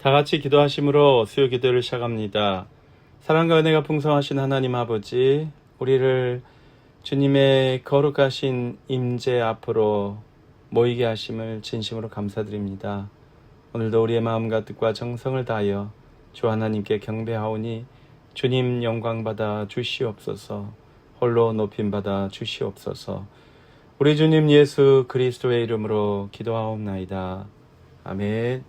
다 같이 기도하심으로 수요 기도를 시작합니다. 사랑과 은혜가 풍성하신 하나님 아버지, 우리를 주님의 거룩하신 임재 앞으로 모이게 하심을 진심으로 감사드립니다. 오늘도 우리의 마음과 뜻과 정성을 다하여 주 하나님께 경배하오니 주님 영광받아 주시옵소서. 홀로 높임받아 주시옵소서. 우리 주님 예수 그리스도의 이름으로 기도하옵나이다. 아멘.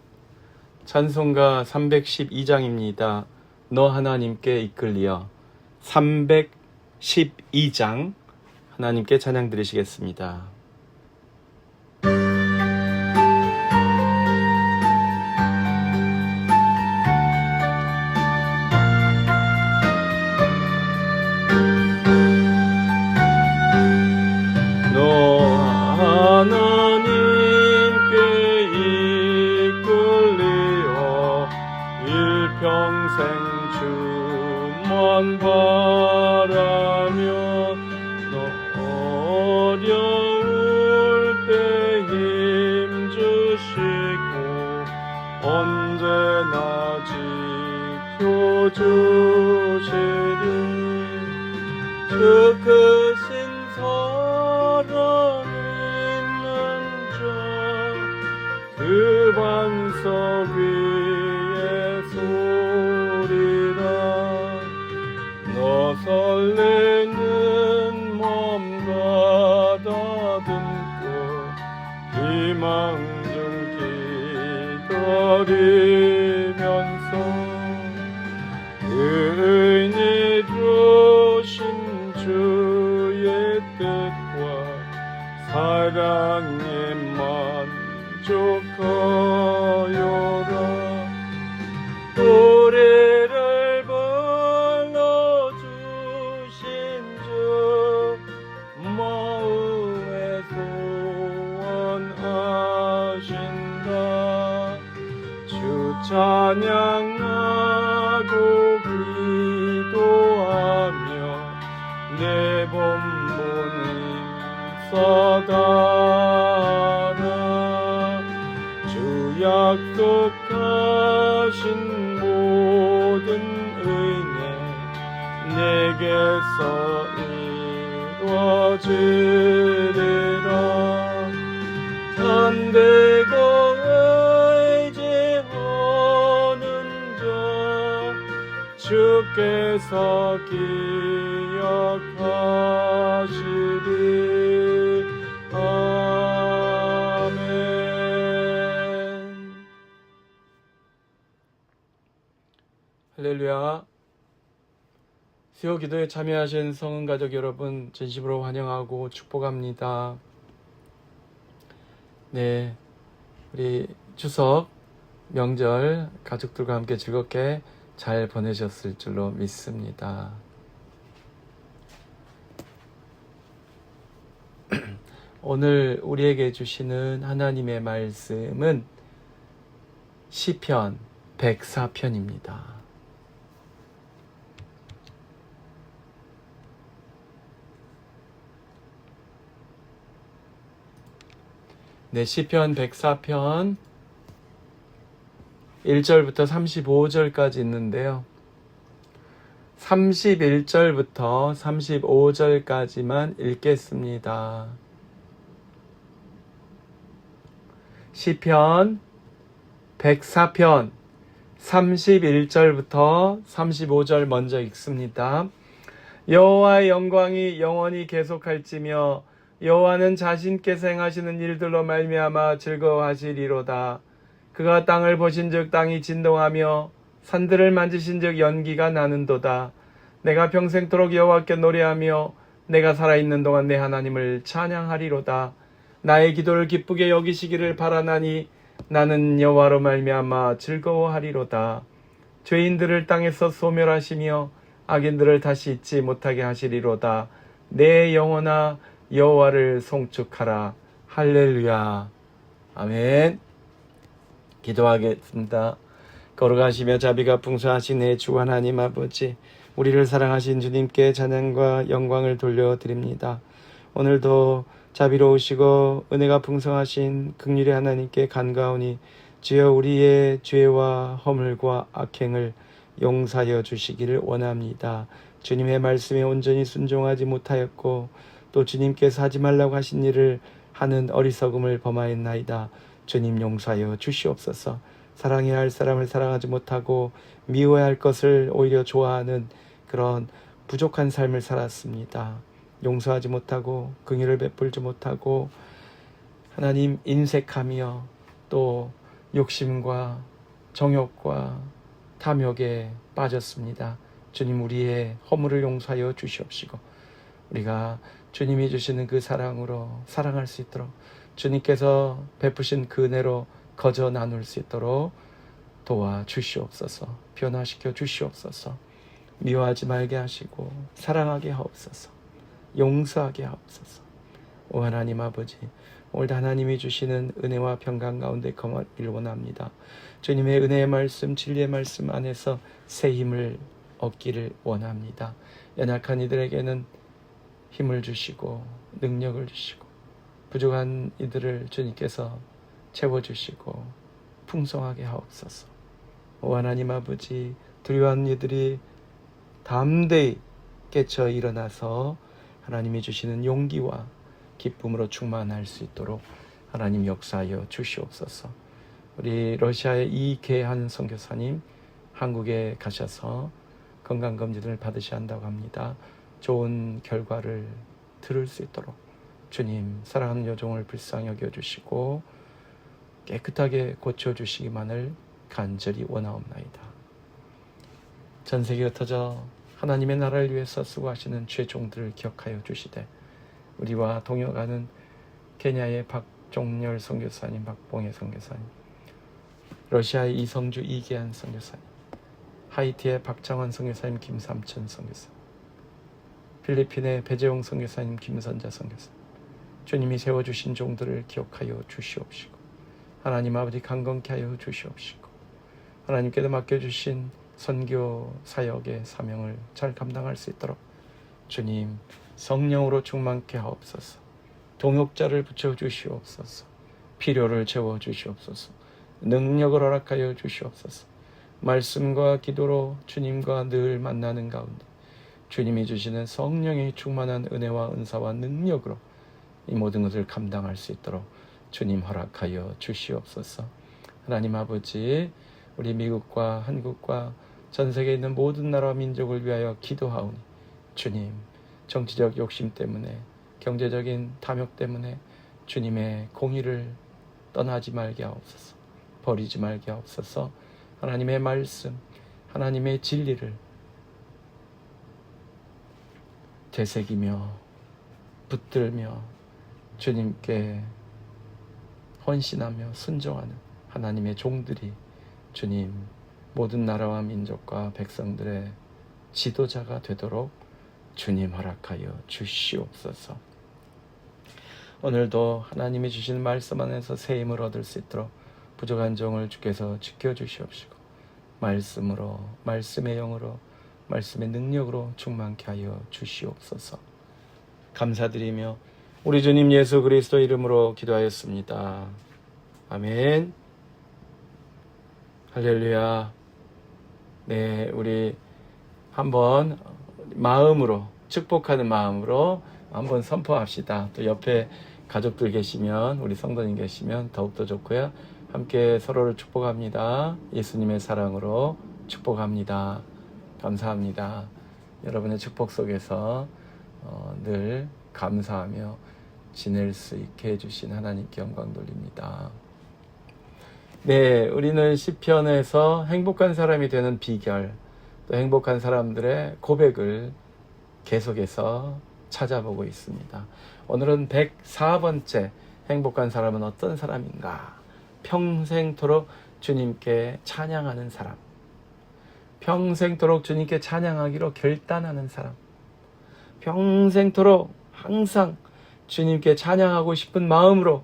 찬송가 312장입니다. 너 하나님께 이끌리어. 312장 하나님께 찬양 드리시겠습니다. 평생 주만 바라며 너 어려울 때 힘 주시고 언제나 지켜주시리. 주 크신 사랑 있는 자 그 반석 위에 소리라. 너 설레는 마음 가다듬고 희망 중 기다리면서 의인이 주신 주의 뜻과 사랑에 만족하여라. 우리를 불러주신 주 마음에 소원하신다. 주 찬양하고 기도하며 내 본분을 써다라. 주 약속하신 모든 은혜 내게서 이루어지리라. 잠들고 의지하는 자 주께서 기억하시리. 아멘. 할렐루야. 수요 기도에 참여하신 성은 가족 여러분 진심으로 환영하고 축복합니다. 네, 우리 추석 명절 가족들과 함께 즐겁게 잘 보내셨을 줄로 믿습니다. 오늘 우리에게 주시는 하나님의 말씀은 시편 104편입니다. 네, 시편 104편 1절부터 35절까지 있는데요. 31절부터 35절까지만 읽겠습니다. 시편 104편 31절부터 35절 먼저 읽습니다. 여호와의 영광이 영원히 계속할지며 여호와는 자신께서 행하시는 일들로 말미암아 즐거워하시리로다. 그가 땅을 보신즉 땅이 진동하며 산들을 만지신즉 연기가 나는도다. 내가 평생토록 여호와께 노래하며 내가 살아있는 동안 내 하나님을 찬양하리로다. 나의 기도를 기쁘게 여기시기를 바라나니 나는 여호와로 말미암아 즐거워하리로다. 죄인들을 땅에서 소멸하시며 악인들을 다시 잊지 못하게 하시리로다. 내 영혼아 여호와를 송축하라. 할렐루야. 아멘. 기도하겠습니다. 거룩하시며 자비가 풍성하신 주 하나님 아버지, 우리를 사랑하신 주님께 찬양과 영광을 돌려드립니다. 오늘도 자비로우시고 은혜가 풍성하신 긍휼의 하나님께 간가오니 주여 우리의 죄와 허물과 악행을 용서하여 주시기를 원합니다. 주님의 말씀에 온전히 순종하지 못하였고 또 주님께서 하지 말라고 하신 일을 하는 어리석음을 범하였나이다. 주님 용서하여 주시옵소서. 사랑해야 할 사람을 사랑하지 못하고 미워야 할 것을 오히려 좋아하는 그런 부족한 삶을 살았습니다. 용서하지 못하고 긍휼을 베풀지 못하고 하나님 인색하며 또 욕심과 정욕과 탐욕에 빠졌습니다. 주님 우리의 허물을 용서하여 주시옵시고 우리가 주님이 주시는 그 사랑으로 사랑할 수 있도록 주님께서 베푸신 그 은혜로 거저 나눌 수 있도록 도와주시옵소서. 변화시켜 주시옵소서. 미워하지 말게 하시고 사랑하게 하옵소서. 용서하게 하옵소서. 오 하나님 아버지, 오늘도 하나님이 주시는 은혜와 평강 가운데 거하기를 원합니다. 주님의 은혜의 말씀, 진리의 말씀 안에서 새 힘을 얻기를 원합니다. 연약한 이들에게는 힘을 주시고 능력을 주시고 부족한 이들을 주님께서 채워주시고 풍성하게 하옵소서. 오 하나님 아버지, 두려워하는 이들이 담대히 깨쳐 일어나서 하나님이 주시는 용기와 기쁨으로 충만할 수 있도록 하나님 역사하여 주시옵소서. 우리 러시아의 이계한 선교사님 한국에 가셔서 건강검진을 받으셔야 한다고 합니다. 좋은 결과를 들을 수 있도록 주님 사랑하는 여종을 불쌍히 여겨주시고 깨끗하게 고쳐주시기만을 간절히 원하옵나이다. 전 세계에 흩어져 하나님의 나라를 위해서 수고하시는 죄종들을 기억하여 주시되 우리와 동역하는 케냐의 박종렬 선교사님, 박봉혜 선교사님, 러시아의 이성주 이계한 선교사님, 하이티의 박창환 선교사님, 김삼천 선교사님, 필리핀의 배재용 선교사님, 김선자 선교사님, 주님이 세워주신 종들을 기억하여 주시옵시고 하나님 아버지 강건케 하여 주시옵시고 하나님께서 맡겨주신 선교 사역의 사명을 잘 감당할 수 있도록 주님 성령으로 충만케 하옵소서. 동역자를 붙여주시옵소서. 필요를 채워주시옵소서. 능력을 허락하여 주시옵소서. 말씀과 기도로 주님과 늘 만나는 가운데 주님이 주시는 성령의 충만한 은혜와 은사와 능력으로 이 모든 것을 감당할 수 있도록 주님 허락하여 주시옵소서. 하나님 아버지, 우리 미국과 한국과 전 세계에 있는 모든 나라와 민족을 위하여 기도하오니 주님 정치적 욕심 때문에 경제적인 탐욕 때문에 주님의 공의를 떠나지 말게 하옵소서. 버리지 말게 하옵소서. 하나님의 말씀, 하나님의 진리를 되새기며 붙들며 주님께 헌신하며 순종하는 하나님의 종들이 주님 모든 나라와 민족과 백성들의 지도자가 되도록 주님 허락하여 주시옵소서. 오늘도 하나님이 주신 말씀 안에서 새 힘을 얻을 수 있도록 부족한 종을 주께서 지켜주시옵시고 말씀으로, 말씀의 영으로, 말씀의 능력으로 충만케 하여 주시옵소서. 감사드리며 우리 주님 예수 그리스도 이름으로 기도하였습니다. 아멘. 할렐루야. 네, 우리 한번 마음으로, 축복하는 마음으로 한번 선포합시다. 또 옆에 가족들 계시면, 우리 성도님 계시면 더욱더 좋고요. 함께 서로를 축복합니다. 예수님의 사랑으로 축복합니다. 감사합니다. 여러분의 축복 속에서 늘 감사하며 지낼 수 있게 해주신 하나님께 영광 돌립니다. 네, 우리는 시편에서 행복한 사람이 되는 비결, 또 행복한 사람들의 고백을 계속해서 찾아보고 있습니다. 오늘은 104번째 행복한 사람은 어떤 사람인가? 평생토록 주님께 찬양하는 사람, 평생토록 주님께 찬양하기로 결단하는 사람, 평생토록 항상 주님께 찬양하고 싶은 마음으로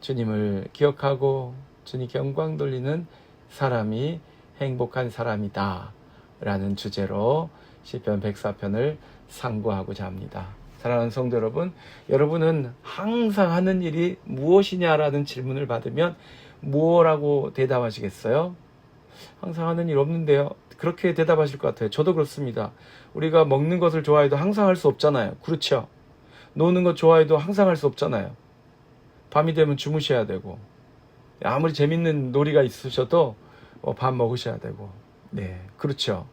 주님을 기억하고 주님께 영광 돌리는 사람이 행복한 사람이다 라는 주제로 시편 104편을 상고하고자 합니다. 사랑하는 성도 여러분, 여러분은 항상 하는 일이 무엇이냐라는 질문을 받으면 뭐라고 대답하시겠어요? 항상 하는 일 없는데요. 그렇게 대답하실 것 같아요. 저도 그렇습니다. 우리가 먹는 것을 좋아해도 항상 할 수 없잖아요. 그렇죠? 노는 것 좋아해도 항상 할 수 없잖아요. 밤이 되면 주무셔야 되고, 아무리 재밌는 놀이가 있으셔도 밥 먹으셔야 되고, 네, 그렇죠.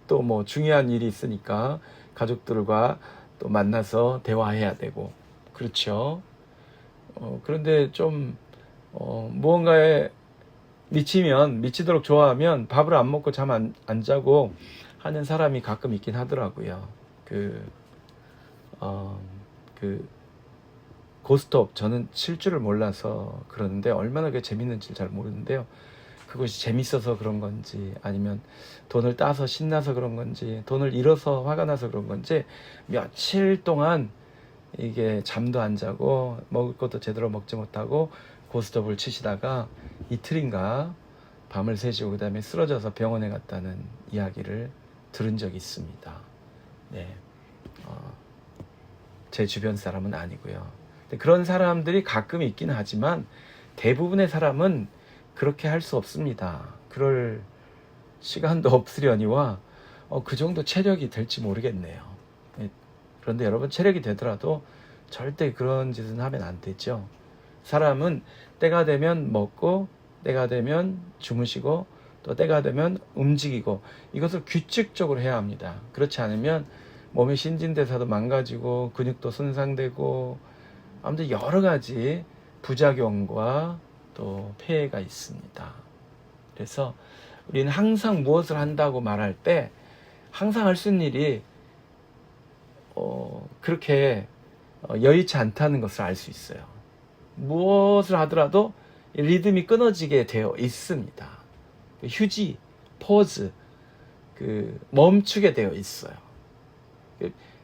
또 뭐 중요한 일이 있으니까 가족들과 또 만나서 대화해야 되고, 그렇죠. 그런데 좀 무언가에 미치도록 좋아하면 밥을 안 먹고 잠 안 자고 하는 사람이 가끔 있긴 하더라고요. 고스톱, 저는 칠 줄을 몰라서 그러는데 얼마나 그게 재밌는지 잘 모르는데요. 그것이 재밌어서 그런 건지, 아니면 돈을 따서 신나서 그런 건지, 돈을 잃어서 화가 나서 그런 건지, 며칠 동안 이게 잠도 안 자고 먹을 것도 제대로 먹지 못하고 고스톱을 치시다가 이틀인가 밤을 새시고 그 다음에 쓰러져서 병원에 갔다는 이야기를 들은 적이 있습니다. 네, 제 주변 사람은 아니고요. 그런 사람들이 가끔 있긴 하지만 대부분의 사람은 그렇게 할 수 없습니다. 그럴 시간도 없으려니와 그 정도 체력이 될지 모르겠네요. 그런데 여러분, 체력이 되더라도 절대 그런 짓은 하면 안 되죠. 사람은 때가 되면 먹고, 때가 되면 주무시고, 또 때가 되면 움직이고, 이것을 규칙적으로 해야 합니다. 그렇지 않으면 몸의 신진대사도 망가지고 근육도 손상되고, 아무튼 여러 가지 부작용과 또 폐해가 있습니다. 그래서 우리는 항상 무엇을 한다고 말할 때 항상 할 수 있는 일이 그렇게 여의치 않다는 것을 알 수 있어요. 무엇을 하더라도 리듬이 끊어지게 되어 있습니다. 휴지, 포즈, 멈추게 되어 있어요.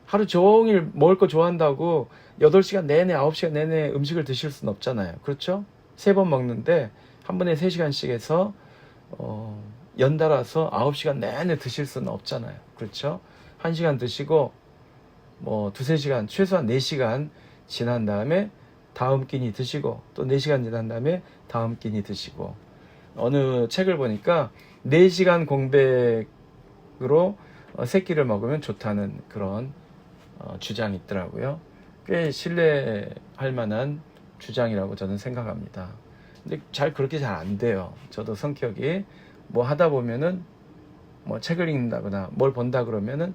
하루 종일 먹을 거 좋아한다고 8시간 내내, 9시간 내내 음식을 드실 수는 없잖아요. 그렇죠? 3번 먹는데 한 번에 3시간씩 해서 연달아서 9시간 내내 드실 수는 없잖아요. 그렇죠? 1시간 드시고 뭐 2-3시간, 최소한 4시간 지난 다음에 다음 끼니 드시고, 또 4시간 지난 다음에 다음 끼니 드시고, 어느 책을 보니까 4시간 공백으로 3끼를 먹으면 좋다는 그런 주장이 있더라고요. 꽤 신뢰할 만한 주장이라고 저는 생각합니다. 근데 그렇게 잘 안 돼요. 저도 성격이 뭐 하다 보면은 뭐 책을 읽는다거나 뭘 본다 그러면은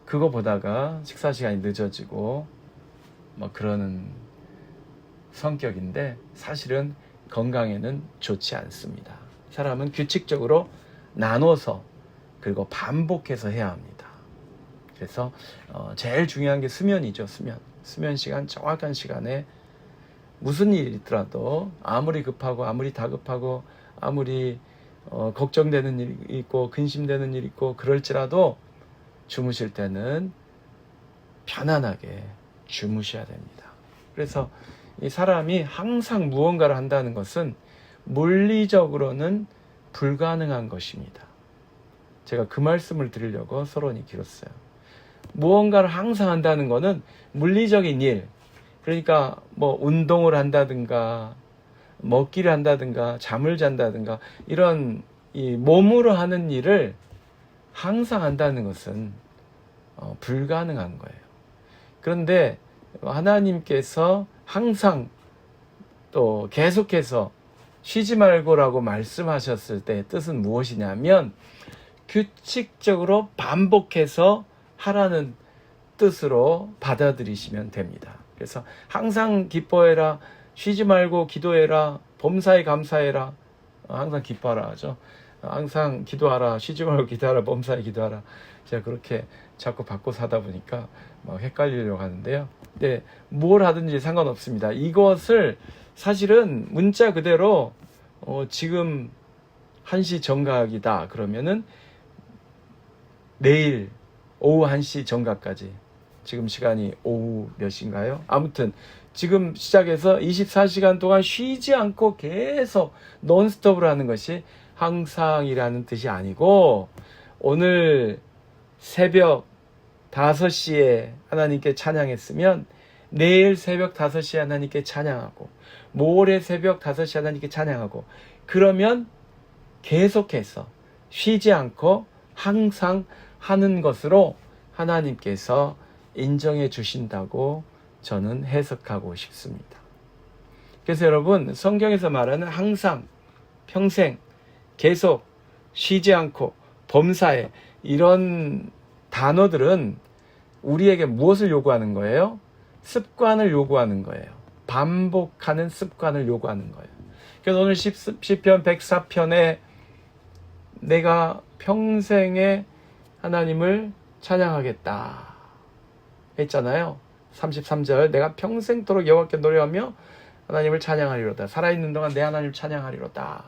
그거 보다가 식사 시간이 늦어지고 뭐 그러는 성격인데, 사실은 건강에는 좋지 않습니다. 사람은 규칙적으로 나눠서 그리고 반복해서 해야 합니다. 그래서 제일 중요한 게 수면이죠. 수면 시간, 정확한 시간에 무슨 일이 있더라도, 아무리 급하고 아무리 다급하고 아무리 걱정되는 일이 있고 근심되는 일이 있고 그럴지라도 주무실 때는 편안하게 주무셔야 됩니다. 그래서 이 사람이 항상 무언가를 한다는 것은 물리적으로는 불가능한 것입니다. 제가 그 말씀을 드리려고 서론이 길었어요. 무언가를 항상 한다는 것은 물리적인 일, 그러니까 뭐 운동을 한다든가 먹기를 한다든가 잠을 잔다든가 이런 이 몸으로 하는 일을 항상 한다는 것은 불가능한 거예요. 그런데 하나님께서 항상 또 계속해서 쉬지 말고라고 말씀하셨을 때 뜻은 무엇이냐면, 규칙적으로 반복해서 하라는 뜻으로 받아들이시면 됩니다. 그래서 항상 기뻐해라, 쉬지 말고 기도해라, 범사에 감사해라, 항상 기뻐하라 하죠. 항상 기도하라, 쉬지 말고 기도하라, 범사에 기도하라. 제가 그렇게 자꾸 바꿔서 하다 보니까 막 헷갈리려고 하는데요. 네, 뭘 하든지 상관없습니다. 이것을 사실은 문자 그대로 지금 1시 정각이다 그러면은 내일 오후 1시 정각까지, 지금 시간이 오후 몇 시인가요? 아무튼 지금 시작해서 24시간 동안 쉬지 않고 계속 논스톱으로 하는 것이 항상이라는 뜻이 아니고, 오늘 새벽 5시에 하나님께 찬양했으면 내일 새벽 5시에 하나님께 찬양하고 모레 새벽 5시에 하나님께 찬양하고 그러면 계속해서 쉬지 않고 항상 하는 것으로 하나님께서 인정해 주신다고 저는 해석하고 싶습니다. 그래서 여러분 성경에서 말하는 항상, 평생, 계속, 쉬지 않고, 범사에 이런 단어들은 우리에게 무엇을 요구하는 거예요? 습관을 요구하는 거예요. 반복하는 습관을 요구하는 거예요. 그래서 오늘 시편 104편에 내가 평생에 하나님을 찬양하겠다 했잖아요. 33절 내가 평생토록 여호와께 노래하며 하나님을 찬양하리로다. 살아있는 동안 내 하나님을 찬양하리로다.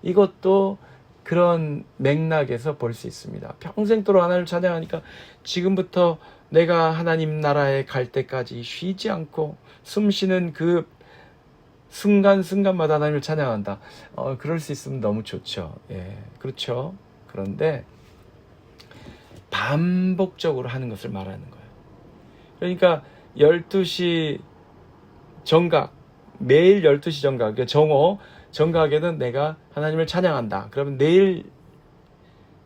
이것도 그런 맥락에서 볼 수 있습니다. 평생토록 하나님을 찬양하니까 지금부터 내가 하나님 나라에 갈 때까지 쉬지 않고 숨쉬는 그 순간순간마다 하나님을 찬양한다. 그럴 수 있으면 너무 좋죠. 예, 그렇죠. 그런데 반복적으로 하는 것을 말하는 거예요. 그러니까 12시 정각, 매일 12시 정각, 그러니까 정각에는 내가 하나님을 찬양한다. 그러면 내일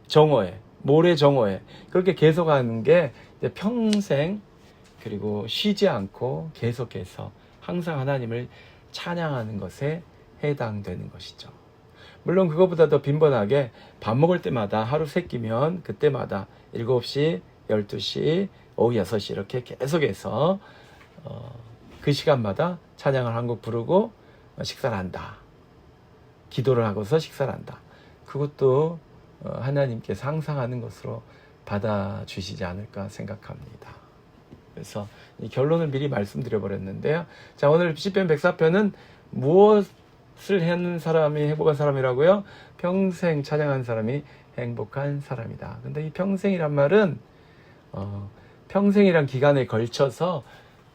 정오에, 모레 정오에 그렇게 계속하는 게 이제 평생, 그리고 쉬지 않고 계속해서 항상 하나님을 찬양하는 것에 해당되는 것이죠. 물론 그것보다 더 빈번하게 밥 먹을 때마다 하루 3끼면 그때마다 7시, 12시, 오후 6시 이렇게 계속해서 그 시간마다 찬양을 한 곡 부르고 식사를 한다. 기도를 하고서 식사를 한다. 그것도 하나님께서 상상하는 것으로 받아주시지 않을까 생각합니다. 그래서 이 결론을 미리 말씀드려 버렸는데요. 자, 오늘 시편 104편은 무엇을 하는 사람이 행복한 사람이라고요? 평생 찬양한 사람이 행복한 사람이다. 근데 이 평생이란 말은 평생이란 기간에 걸쳐서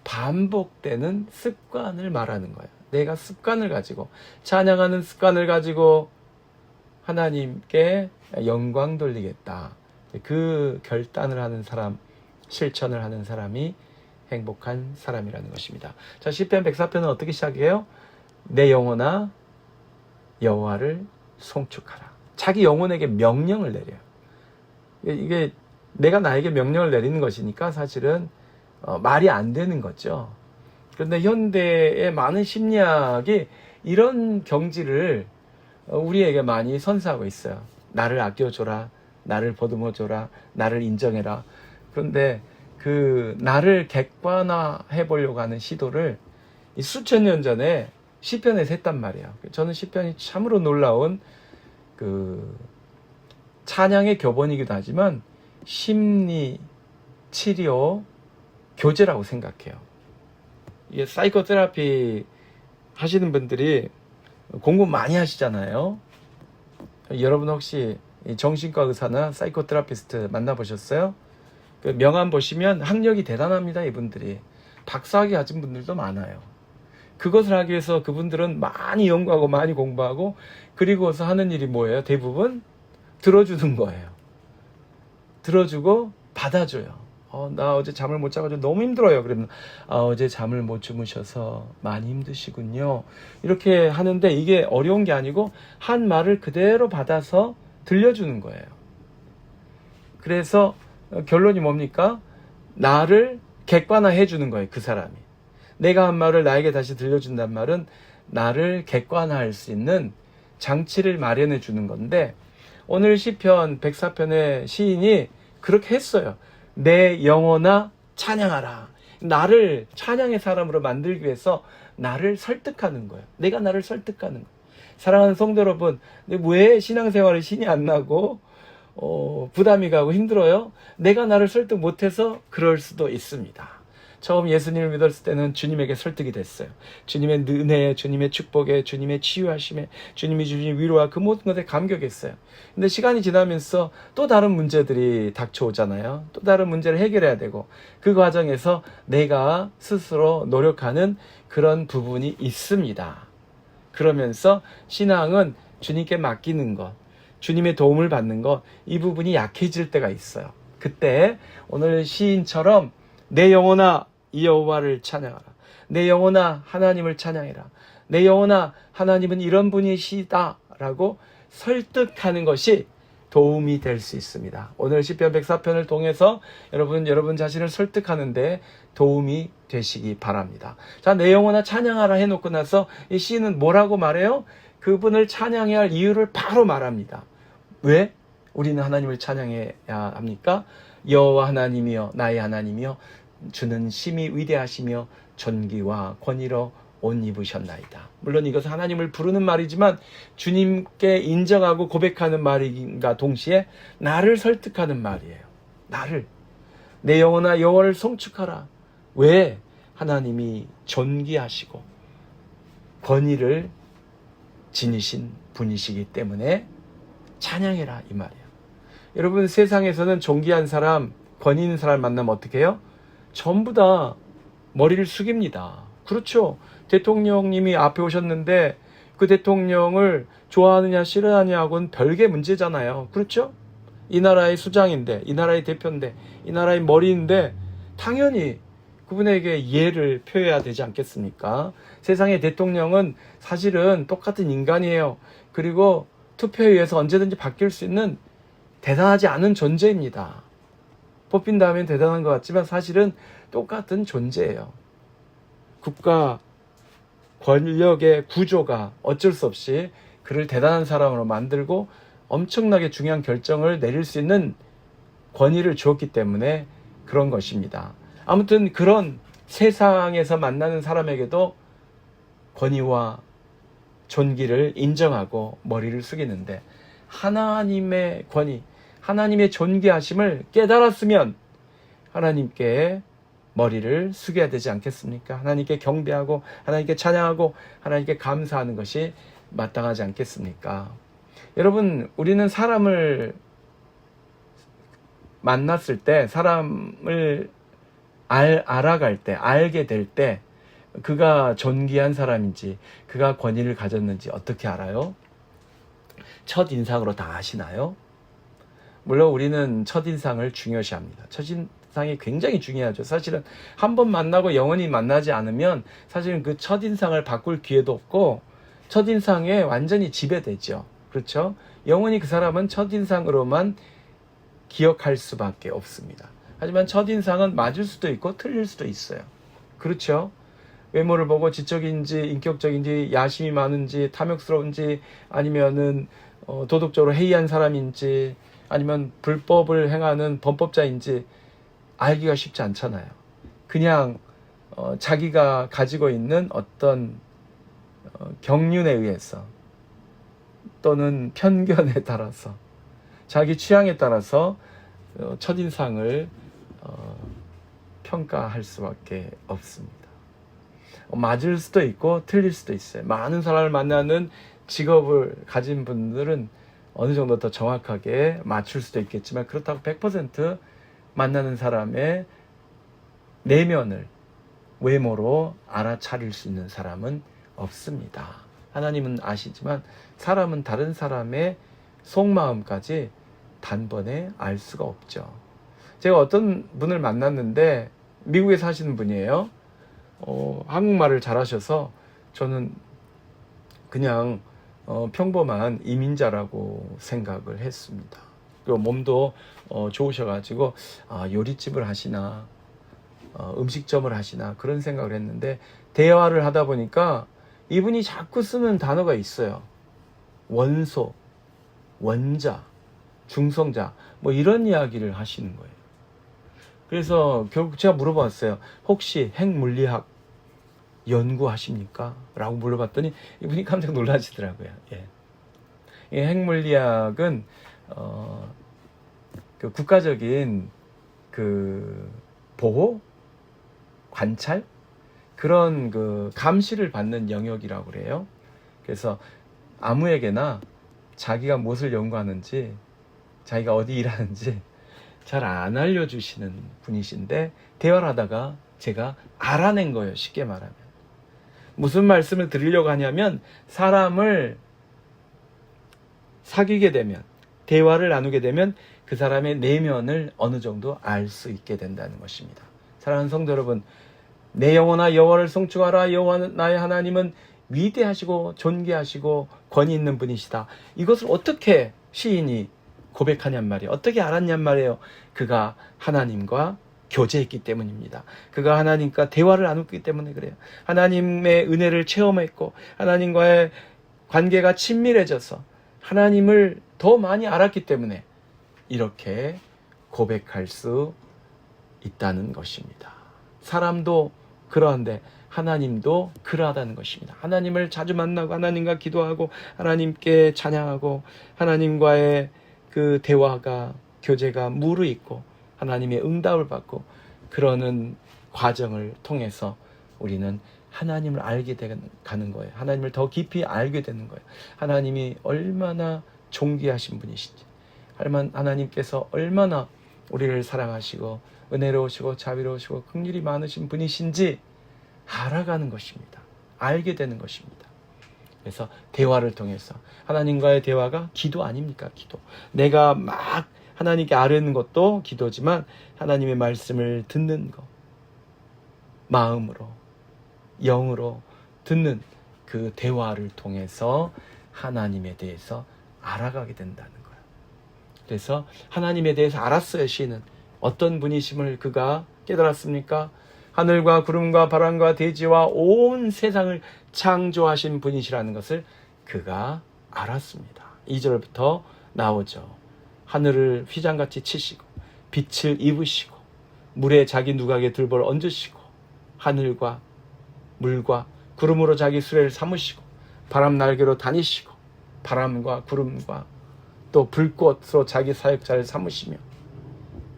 반복되는 습관을 말하는 거예요. 내가 습관을 가지고, 찬양하는 습관을 가지고 하나님께 영광 돌리겠다. 그 결단을 하는 사람, 실천을 하는 사람이 행복한 사람이라는 것입니다. 자, 시편 104편은 어떻게 시작해요? 내 영혼아 여호와를 송축하라. 자기 영혼에게 명령을 내려요. 이게 내가 나에게 명령을 내리는 것이니까 사실은 말이 안 되는 거죠. 그런데 현대의 많은 심리학이 이런 경지를 우리에게 많이 선사하고 있어요. 나를 아껴줘라, 나를 보듬어줘라, 나를 인정해라. 그런데 그 나를 객관화해 보려고 하는 시도를 수천 년 전에 시편에서 했단 말이에요. 저는 시편이 참으로 놀라운 그 찬양의 교본이기도 하지만 심리 치료 교재라고 생각해요. 이게 사이코테라피 하시는 분들이 공부 많이 하시잖아요. 여러분 혹시 정신과 의사나 사이코테라피스트 만나보셨어요? 그 명함 보시면 학력이 대단합니다. 이분들이 박사학위 가진 분들도 많아요. 그것을 하기 위해서 그분들은 많이 연구하고 많이 공부하고 그리고서 하는 일이 뭐예요? 대부분 들어주는 거예요. 들어주고 받아줘요. 나 어제 잠을 못 자가지고 너무 힘들어요. 그러면 어제 잠을 못 주무셔서 많이 힘드시군요. 이렇게 하는데 이게 어려운 게 아니고 한 말을 그대로 받아서 들려주는 거예요. 그래서 결론이 뭡니까? 나를 객관화해 주는 거예요. 그 사람이. 내가 한 말을 나에게 다시 들려준다는 말은 나를 객관화할 수 있는 장치를 마련해 주는 건데 오늘 시편 104편의 시인이 그렇게 했어요. 내 영혼아 찬양하라. 나를 찬양의 사람으로 만들기 위해서 나를 설득하는 거예요. 내가 나를 설득하는 거예요. 사랑하는 성도 여러분, 왜 신앙생활에 신이 안 나고 부담이 가고 힘들어요? 내가 나를 설득 못해서 그럴 수도 있습니다. 처음 예수님을 믿었을 때는 주님에게 설득이 됐어요. 주님의 은혜에, 주님의 축복에, 주님의 치유하심에, 주님이 주신 위로와 그 모든 것에 감격했어요. 근데 시간이 지나면서 또 다른 문제들이 닥쳐오잖아요. 또 다른 문제를 해결해야 되고 그 과정에서 내가 스스로 노력하는 그런 부분이 있습니다. 그러면서 신앙은 주님께 맡기는 것, 주님의 도움을 받는 것, 이 부분이 약해질 때가 있어요. 그때 오늘 시인처럼 내 영혼아 여호와를 찬양하라. 내 영혼아 하나님을 찬양해라. 내 영혼아 하나님은 이런 분이시다 라고 설득하는 것이 도움이 될 수 있습니다. 오늘 시편 104편을 통해서 여러분 자신을 설득하는데 도움이 되시기 바랍니다. 자, 내 영혼아 찬양하라 해놓고 나서 이 시인은 뭐라고 말해요? 그분을 찬양해야 할 이유를 바로 말합니다. 왜 우리는 하나님을 찬양해야 합니까? 여호와 하나님이여 나의 하나님이여 주는 심히 위대하시며 존귀와 권위로 옷 입으셨나이다. 물론 이것은 하나님을 부르는 말이지만 주님께 인정하고 고백하는 말인가 동시에 나를 설득하는 말이에요. 나를. 내 영혼아 여호와를 송축하라. 왜? 하나님이 존귀하시고 권위를 지니신 분이시기 때문에 찬양해라 이 말이에요. 여러분 세상에서는 존귀한 사람, 권위 있는 사람 만나면 어떻게 해요? 전부 다 머리를 숙입니다. 그렇죠. 대통령님이 앞에 오셨는데 그 대통령을 좋아하느냐 싫어하느냐하고는 별개 문제잖아요. 그렇죠? 이 나라의 수장인데, 이 나라의 대표인데, 이 나라의 머리인데 당연히 그분에게 이해를 표해야 되지 않겠습니까? 세상의 대통령은 사실은 똑같은 인간이에요. 그리고 투표에 의해서 언제든지 바뀔 수 있는 대단하지 않은 존재입니다. 뽑힌 다음엔 대단한 것 같지만 사실은 똑같은 존재예요. 국가 권력의 구조가 어쩔 수 없이 그를 대단한 사람으로 만들고 엄청나게 중요한 결정을 내릴 수 있는 권위를 주었기 때문에 그런 것입니다. 아무튼 그런 세상에서 만나는 사람에게도 권위와 존귀를 인정하고 머리를 숙이는데 하나님의 권위, 하나님의 존귀하심을 깨달았으면 하나님께 머리를 숙여야 되지 않겠습니까? 하나님께 경배하고 하나님께 찬양하고 하나님께 감사하는 것이 마땅하지 않겠습니까? 여러분, 우리는 사람을 만났을 때, 사람을 알아갈 때, 알게 될 때 그가 존귀한 사람인지 그가 권위를 가졌는지 어떻게 알아요? 첫인상으로 다 아시나요? 물론 우리는 첫인상을 중요시합니다. 첫인상이 굉장히 중요하죠. 사실은 한 번 만나고 영원히 만나지 않으면 사실은 그 첫인상을 바꿀 기회도 없고 첫인상에 완전히 지배되죠. 그렇죠? 영원히 그 사람은 첫인상으로만 기억할 수밖에 없습니다. 하지만 첫인상은 맞을 수도 있고 틀릴 수도 있어요. 그렇죠? 외모를 보고 지적인지 인격적인지 야심이 많은지 탐욕스러운지 아니면은 도덕적으로 해이한 사람인지 아니면 불법을 행하는 범법자인지 알기가 쉽지 않잖아요. 그냥 자기가 가지고 있는 어떤 경륜에 의해서 또는 편견에 따라서 자기 취향에 따라서 첫인상을 평가할 수밖에 없습니다. 맞을 수도 있고 틀릴 수도 있어요. 많은 사람을 만나는 직업을 가진 분들은 어느 정도 더 정확하게 맞출 수도 있겠지만 그렇다고 100% 만나는 사람의 내면을 외모로 알아차릴 수 있는 사람은 없습니다. 하나님은 아시지만 사람은 다른 사람의 속마음까지 단번에 알 수가 없죠. 제가 어떤 분을 만났는데 미국에 사시는 분이에요. 한국말을 잘하셔서 저는 그냥 평범한 이민자라고 생각을 했습니다. 그리고 몸도 좋으셔가지고 요리집을 하시나 음식점을 하시나 그런 생각을 했는데 대화를 하다 보니까 이분이 자꾸 쓰는 단어가 있어요. 원소, 원자, 중성자 뭐 이런 이야기를 하시는 거예요. 그래서 결국 제가 물어봤어요. 혹시 핵물리학 연구하십니까? 라고 물어봤더니 이분이 깜짝 놀라시더라고요. 예. 이 핵물리학은 그 국가적인 그 보호, 관찰 그런 그 감시를 받는 영역이라고 그래요. 그래서 아무에게나 자기가 무엇을 연구하는지, 자기가 어디 일하는지 잘 안 알려주시는 분이신데 대화를 하다가 제가 알아낸 거예요. 쉽게 말하면. 무슨 말씀을 드리려고 하냐면 사람을 사귀게 되면 대화를 나누게 되면 그 사람의 내면을 어느 정도 알 수 있게 된다는 것입니다. 사랑하는 성도 여러분, 내 영혼아 여호와를 송축하라. 여호와 나의 하나님은 위대하시고 존귀하시고 권위 있는 분이시다. 이것을 어떻게 시인이 고백하냔 말이에요. 어떻게 알았냔 말이에요. 그가 하나님과 교제했기 때문입니다. 그가 하나님과 대화를 나눴기 때문에 그래요. 하나님의 은혜를 체험했고 하나님과의 관계가 친밀해져서 하나님을 더 많이 알았기 때문에 이렇게 고백할 수 있다는 것입니다. 사람도 그러한데 하나님도 그러하다는 것입니다. 하나님을 자주 만나고 하나님과 기도하고 하나님께 찬양하고 하나님과의 그 대화가 교제가 무르익고 하나님의 응답을 받고 그러는 과정을 통해서 우리는 하나님을 알게 가는 거예요. 하나님을 더 깊이 알게 되는 거예요. 하나님이 얼마나 존귀하신 분이신지, 하나님께서 얼마나 우리를 사랑하시고 은혜로우시고 자비로우시고 긍휼이 많으신 분이신지 알아가는 것입니다. 알게 되는 것입니다. 그래서 대화를 통해서 하나님과의 대화가 기도 아닙니까? 기도. 내가 막 하나님께 아뢰는 것도 기도지만 하나님의 말씀을 듣는 것, 마음으로 영으로 듣는 그 대화를 통해서 하나님에 대해서 알아가게 된다는 거예요. 그래서 하나님에 대해서 알았어요. 시인은 어떤 분이심을 그가 깨달았습니까? 하늘과 구름과 바람과 대지와 온 세상을 창조하신 분이시라는 것을 그가 알았습니다. 2절부터 나오죠. 하늘을 휘장같이 치시고 빛을 입으시고 물에 자기 누각에 들보를 얹으시고 하늘과 물과 구름으로 자기 수레를 삼으시고 바람 날개로 다니시고 바람과 구름과 또 불꽃으로 자기 사역자를 삼으시며,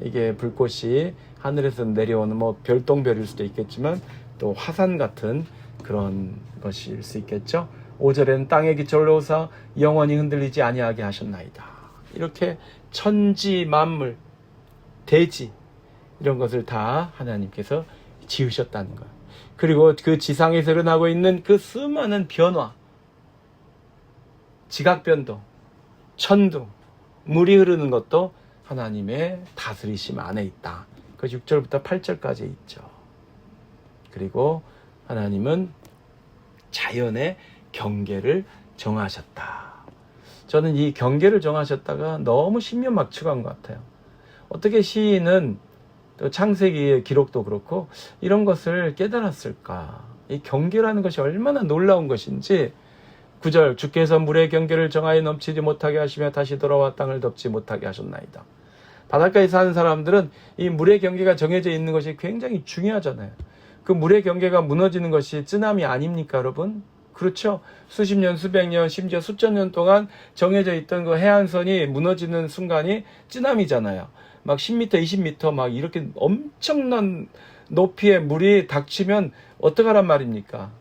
이게 불꽃이 하늘에서 내려오는 뭐 별똥별일 수도 있겠지만 또 화산 같은 그런 것일 수 있겠죠. 5절에는 땅의 기초를 놓으사 영원히 흔들리지 아니하게 하셨나이다. 이렇게 천지 만물 대지 이런 것을 다 하나님께서 지으셨다는 거예요. 그리고 그 지상에서 일어나고 있는 그 수많은 변화, 지각변동, 천둥, 물이 흐르는 것도 하나님의 다스리심 안에 있다. 그 6절부터 8절까지 있죠. 그리고 하나님은 자연의 경계를 정하셨다. 저는 이 경계를 정하셨다가 너무 신묘막측한 것 같아요. 어떻게 시인은 또 창세기의 기록도 그렇고 이런 것을 깨달았을까? 이 경계라는 것이 얼마나 놀라운 것인지. 9절, 주께서 물의 경계를 정하여 넘치지 못하게 하시며 다시 돌아와 땅을 덮지 못하게 하셨나이다. 바닷가에 사는 사람들은 이 물의 경계가 정해져 있는 것이 굉장히 중요하잖아요. 그 물의 경계가 무너지는 것이 쓰나미 아닙니까, 여러분? 그렇죠? 수십 년, 수백 년, 심지어 수천 년 동안 정해져 있던 그 해안선이 무너지는 순간이 쓰나미잖아요. 막 10m, 20m 막 이렇게 엄청난 높이의 물이 닥치면 어떡하란 말입니까?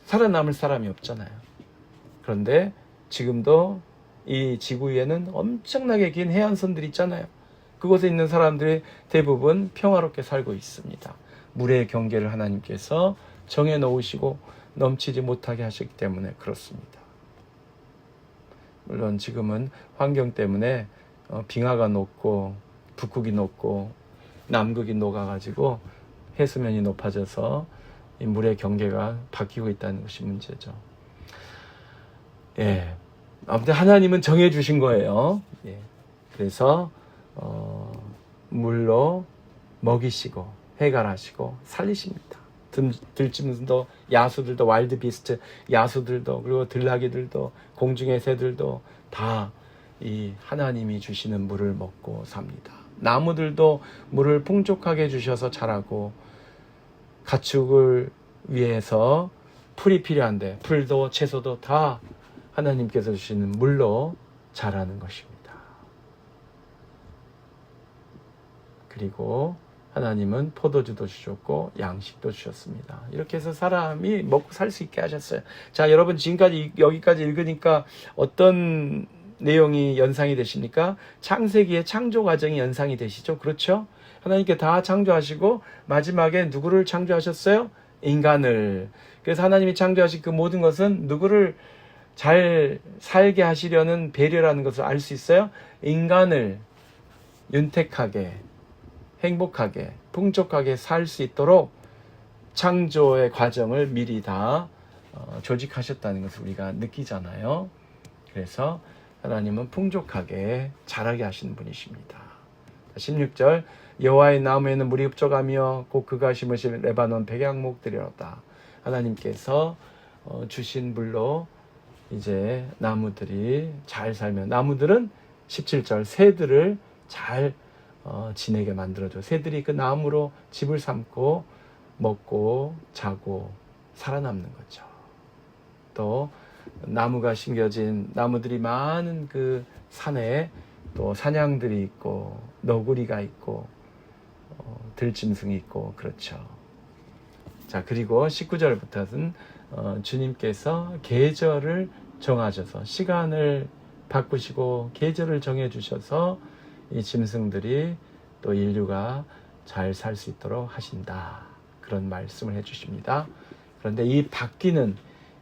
살아남을 사람이 없잖아요. 그런데 지금도 이 지구 위에는 엄청나게 긴 해안선들이 있잖아요. 그곳에 있는 사람들이 대부분 평화롭게 살고 있습니다. 물의 경계를 하나님께서 정해 놓으시고 넘치지 못하게 하셨기 때문에 그렇습니다. 물론 지금은 환경 때문에 빙하가 녹고 북극이 녹고 남극이 녹아가지고 해수면이 높아져서 이 물의 경계가 바뀌고 있다는 것이 문제죠. 예, 아무튼 하나님은 정해주신 거예요. 예, 그래서 물로 먹이시고 해갈하시고 살리십니다. 들짐승도 야수들도 와일드 비스트 야수들도 그리고 들나귀들도 공중의 새들도 다 이 하나님이 주시는 물을 먹고 삽니다. 나무들도 물을 풍족하게 주셔서 자라고, 가축을 위해서 풀이 필요한데 풀도 채소도 다 하나님께서 주시는 물로 자라는 것입니다. 그리고 하나님은 포도주도 주셨고 양식도 주셨습니다. 이렇게 해서 사람이 먹고 살 수 있게 하셨어요. 자, 여러분 지금까지 여기까지 읽으니까 어떤 내용이 연상이 되십니까? 창세기의 창조 과정이 연상이 되시죠? 그렇죠? 하나님께 다 창조하시고 마지막에 누구를 창조하셨어요? 인간을. 그래서 하나님이 창조하신 그 모든 것은 누구를 잘 살게 하시려는 배려라는 것을 알 수 있어요. 인간을 윤택하게, 행복하게, 풍족하게 살 수 있도록 창조의 과정을 미리 다 조직하셨다는 것을 우리가 느끼잖아요. 그래서 하나님은 풍족하게 자라게 하시는 분이십니다. 16절 여호와의 나무에는 물이 흡족하며 곧 그가 심으신 레바논 백향목들이로다. 하나님께서 주신 물로 이제 나무들이 잘 살면, 나무들은 17절 새들을 잘 지내게 만들어줘. 새들이 그 나무로 집을 삼고 먹고 자고 살아남는 거죠. 또 나무가 심겨진 나무들이 많은 그 산에 또 사냥들이 있고 너구리가 있고 들짐승이 있고 그렇죠. 자, 그리고 19절부터는 주님께서 계절을 정하셔서 시간을 바꾸시고 계절을 정해주셔서 이 짐승들이 또 인류가 잘 살 수 있도록 하신다. 그런 말씀을 해주십니다. 그런데 이 바뀌는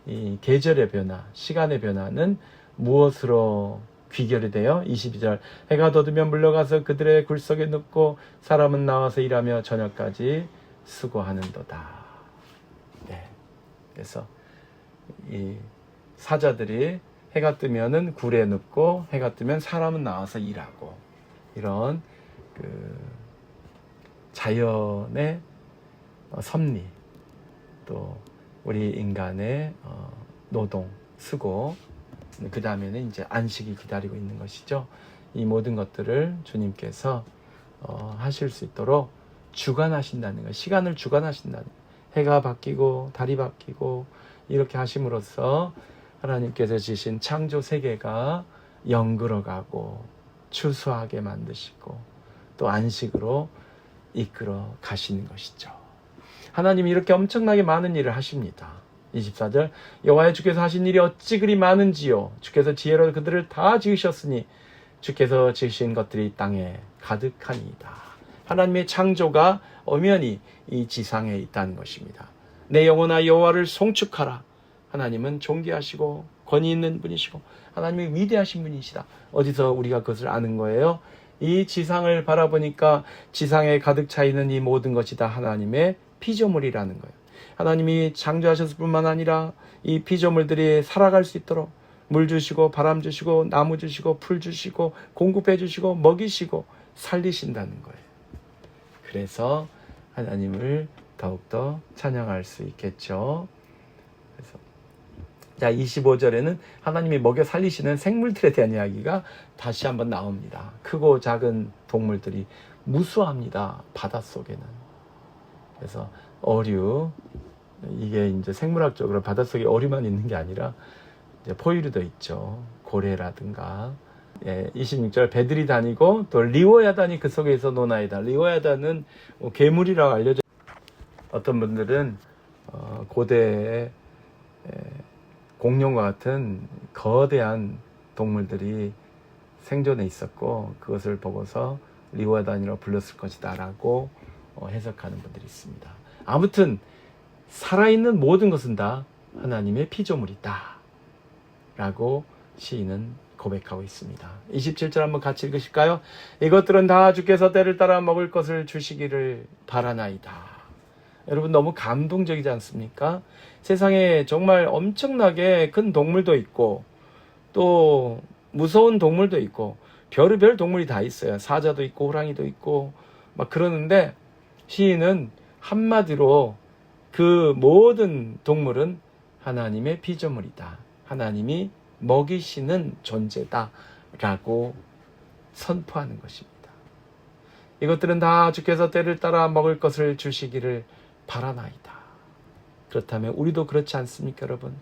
이 계절의 변화, 시간의 변화는 무엇으로 귀결이 돼요? 22절 해가 돋으면 물러가서 그들의 굴속에 눕고 사람은 나와서 일하며 저녁까지 수고하는도다. 네. 그래서 이 사자들이 해가 뜨면은 굴에 눕고 해가 뜨면 사람은 나와서 일하고, 이런 그 자연의 섭리, 또 우리 인간의 노동, 수고, 그 다음에는 이제 안식이 기다리고 있는 것이죠. 이 모든 것들을 주님께서 하실 수 있도록 주관하신다는 것, 시간을 주관하신다는 것. 해가 바뀌고 달이 바뀌고 이렇게 하심으로써 하나님께서 지신 창조 세계가 영글어가고 추수하게 만드시고 또 안식으로 이끌어 가시는 것이죠. 하나님이 이렇게 엄청나게 많은 일을 하십니다. 24절 여호와의 주께서 하신 일이 어찌 그리 많은지요. 주께서 지혜로 그들을 다 지으셨으니 주께서 지으신 것들이 땅에 가득하니이다. 하나님의 창조가 엄연히 이 지상에 있다는 것입니다. 내 영혼아 여호와를 송축하라. 하나님은 존귀하시고 권위 있는 분이시고 하나님이 위대하신 분이시다. 어디서 우리가 그것을 아는 거예요? 이 지상을 바라보니까 지상에 가득 차 있는 이 모든 것이 다 하나님의 피조물이라는 거예요. 하나님이 창조하셨을 뿐만 아니라 이 피조물들이 살아갈 수 있도록 물 주시고 바람 주시고 나무 주시고 풀 주시고 공급해 주시고 먹이시고 살리신다는 거예요. 그래서 하나님을 더욱더 찬양할 수 있겠죠. 그래서 자, 25절에는 하나님이 먹여 살리시는 생물들에 대한 이야기가 다시 한번 나옵니다. 크고 작은 동물들이 무수합니다. 바닷속에는. 그래서 어류, 이게 이제 생물학적으로 바닷속에 어류만 있는 게 아니라 이제 포유류도 있죠. 고래라든가. 예, 26절 배들이 다니고 또 리워야단이 그 속에서 노나이다. 리워야단은 괴물이라고 알려져. 어떤 분들은 고대의 공룡과 같은 거대한 동물들이 생존해 있었고 그것을 보고서 리워야단이라고 불렀을 것이다 라고 해석하는 분들이 있습니다. 아무튼 살아있는 모든 것은 다 하나님의 피조물이다 라고 시인은 고백하고 있습니다. 27절 한번 같이 읽으실까요? 이것들은 다 주께서 때를 따라 먹을 것을 주시기를 바라나이다. 여러분 너무 감동적이지 않습니까? 세상에 정말 엄청나게 큰 동물도 있고 또 무서운 동물도 있고 별의별 동물이 다 있어요. 사자도 있고 호랑이도 있고 막 그러는데 시인은 한마디로 그 모든 동물은 하나님의 피조물이다. 하나님이 먹이시는 존재다 라고 선포하는 것입니다. 이것들은 다 주께서 때를 따라 먹을 것을 주시기를 바라나이다. 그렇다면 우리도 그렇지 않습니까, 여러분?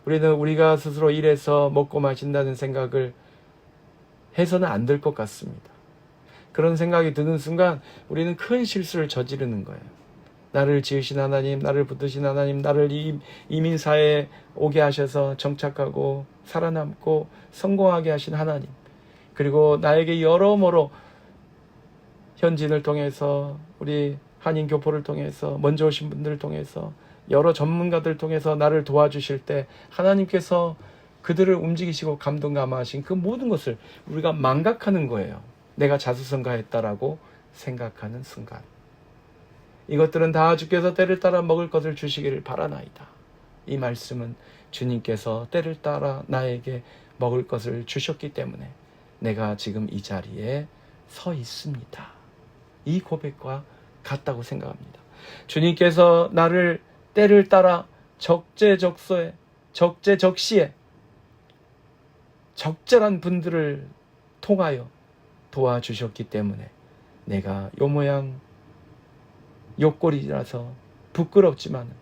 우리는 우리가 스스로 일해서 먹고 마신다는 생각을 해서는 안 될 것 같습니다. 그런 생각이 드는 순간 우리는 큰 실수를 저지르는 거예요. 나를 지으신 하나님, 나를 붙드신 하나님, 나를 이민사회에 오게 하셔서 정착하고 살아남고 성공하게 하신 하나님, 그리고 나에게 여러모로 현진을 통해서 우리 한인교포를 통해서 먼저 오신 분들을 통해서 여러 전문가들 통해서 나를 도와주실 때 하나님께서 그들을 움직이시고 감동 감화하신 그 모든 것을 우리가 망각하는 거예요. 내가 자수성가했다라고 생각하는 순간. 이것들은 다 주께서 때를 따라 먹을 것을 주시기를 바라나이다. 이 말씀은 주님께서 때를 따라 나에게 먹을 것을 주셨기 때문에 내가 지금 이 자리에 서 있습니다. 이 고백과 같다고 생각합니다. 주님께서 나를 때를 따라 적재적소에 적재적시에 적절한 분들을 통하여 도와주셨기 때문에 내가 요 모양 요 꼴이라서 부끄럽지만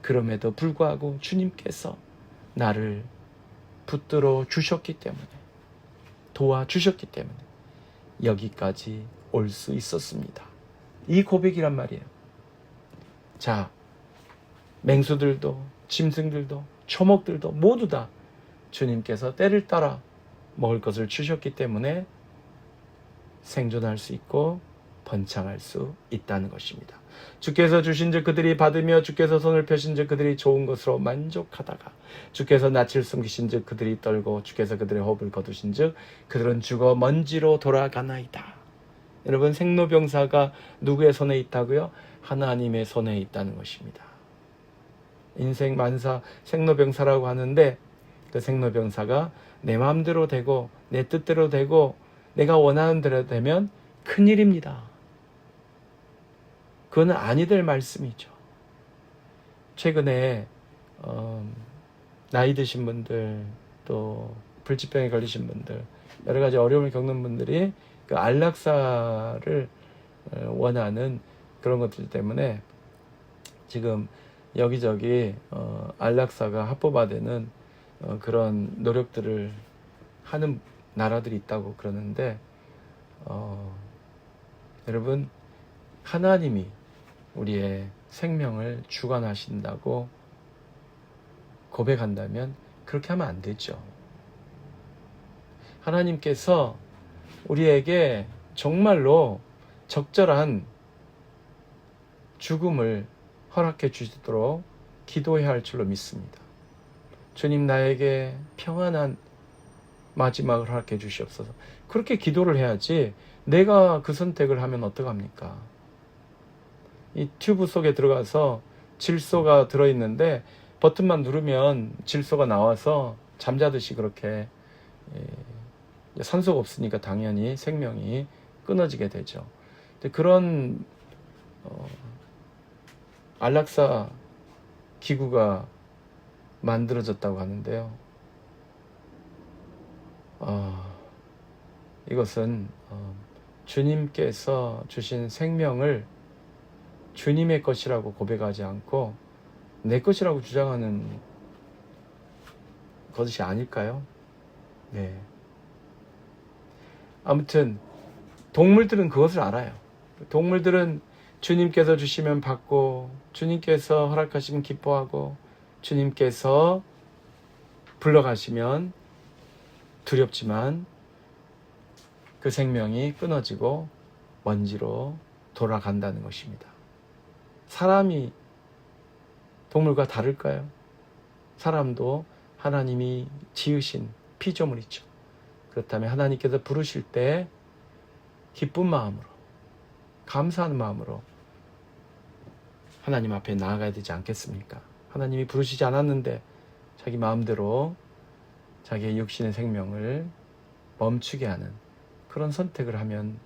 그럼에도 불구하고 주님께서 나를 붙들어 주셨기 때문에 도와주셨기 때문에 여기까지 올 수 있었습니다. 이 고백이란 말이에요. 자, 맹수들도 짐승들도 초목들도 모두 다 주님께서 때를 따라 먹을 것을 주셨기 때문에 생존할 수 있고 번창할 수 있다는 것입니다. 주께서 주신즉 그들이 받으며 주께서 손을 펴신즉 그들이 좋은 것으로 만족하다가 주께서 낯을 숨기신즉 그들이 떨고 주께서 그들의 호흡을 거두신즉 그들은 죽어 먼지로 돌아가나이다. 여러분, 생로병사가 누구의 손에 있다고요? 하나님의 손에 있다는 것입니다. 인생 만사 생로병사라고 하는데 그 생로병사가 내 마음대로 되고 내 뜻대로 되고 내가 원하는 대로 되면 큰일입니다. 그건 아니 될 말씀이죠. 최근에 나이 드신 분들 또 불치병에 걸리신 분들 여러 가지 어려움을 겪는 분들이 그 안락사를 원하는 그런 것들 때문에 지금 여기저기 안락사가 합법화되는 그런 노력들을 하는 나라들이 있다고 그러는데 여러분, 하나님이 우리의 생명을 주관하신다고 고백한다면 그렇게 하면 안 되죠. 하나님께서 우리에게 정말로 적절한 죽음을 허락해 주시도록 기도해야 할 줄로 믿습니다. 주님, 나에게 평안한 마지막을 허락해 주시옵소서. 그렇게 기도를 해야지 내가 그 선택을 하면 어떡합니까? 이 튜브 속에 들어가서 질소가 들어있는데 버튼만 누르면 질소가 나와서 잠자듯이 그렇게 산소가 없으니까 당연히 생명이 끊어지게 되죠. 근데 그런 안락사 기구가 만들어졌다고 하는데요. 이것은 주님께서 주신 생명을 주님의 것이라고 고백하지 않고 내 것이라고 주장하는 것이 아닐까요? 네. 아무튼 동물들은 그것을 알아요. 동물들은 주님께서 주시면 받고 주님께서 허락하시면 기뻐하고 주님께서 불러가시면 두렵지만 그 생명이 끊어지고 먼지로 돌아간다는 것입니다. 사람이 동물과 다를까요? 사람도 하나님이 지으신 피조물이죠. 그렇다면 하나님께서 부르실 때 기쁜 마음으로, 감사하는 마음으로 하나님 앞에 나아가야 되지 않겠습니까? 하나님이 부르시지 않았는데 자기 마음대로 자기의 육신의 생명을 멈추게 하는 그런 선택을 하면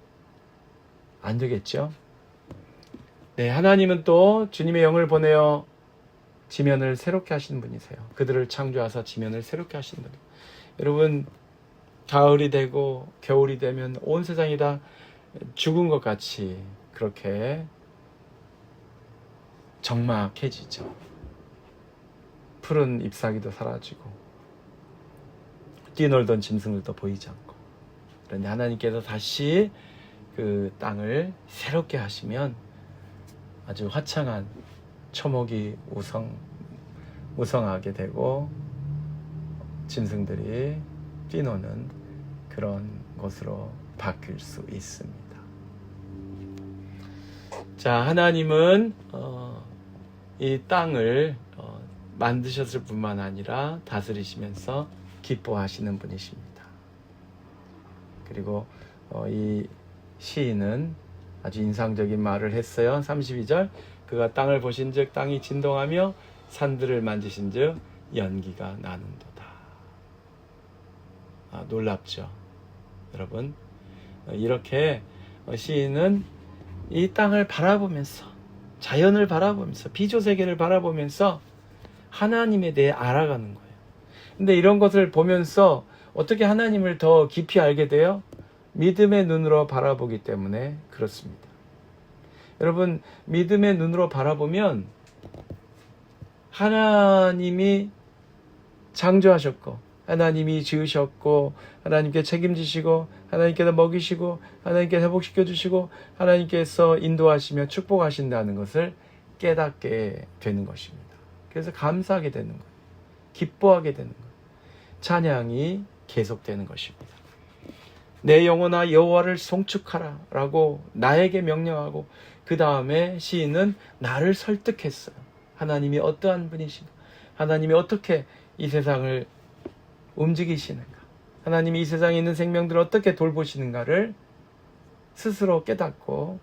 안 되겠죠? 네, 하나님은 또 주님의 영을 보내어 지면을 새롭게 하시는 분이세요. 그들을 창조하사 지면을 새롭게 하시는 분. 여러분, 가을이 되고 겨울이 되면 온 세상이 다 죽은 것 같이 그렇게 적막해지죠. 푸른 잎사귀도 사라지고 뛰놀던 짐승들도 보이지 않고. 그런데 하나님께서 다시 그 땅을 새롭게 하시면 아주 화창한 초목이 우성하게 되고 짐승들이 뛰노는 그런 곳으로 바뀔 수 있습니다. 자, 하나님은 이 땅을 만드셨을 뿐만 아니라 다스리시면서 기뻐하시는 분이십니다. 그리고 이 시인은 아주 인상적인 말을 했어요. 32절, 그가 땅을 보신즉 땅이 진동하며 산들을 만지신즉 연기가 나는도다. 놀랍죠, 여러분. 이렇게 시인은 이 땅을 바라보면서, 자연을 바라보면서, 비조세계를 바라보면서 하나님에 대해 알아가는 거예요. 근데 이런 것을 보면서 어떻게 하나님을 더 깊이 알게 돼요? 믿음의 눈으로 바라보기 때문에 그렇습니다. 여러분, 믿음의 눈으로 바라보면 하나님이 창조하셨고, 하나님이 지으셨고, 하나님께 책임지시고, 하나님께서 먹이시고, 하나님께서 회복시켜 주시고, 하나님께서 인도하시며 축복하신다는 것을 깨닫게 되는 것입니다. 그래서 감사하게 되는 거예요. 기뻐하게 되는 거예요. 찬양이 계속되는 것입니다. 내 영혼아 여호와를 송축하라 라고 나에게 명령하고, 그 다음에 시인은 나를 설득했어요. 하나님이 어떠한 분이신가, 하나님이 어떻게 이 세상을 움직이시는가, 하나님이 이 세상에 있는 생명들을 어떻게 돌보시는가를 스스로 깨닫고,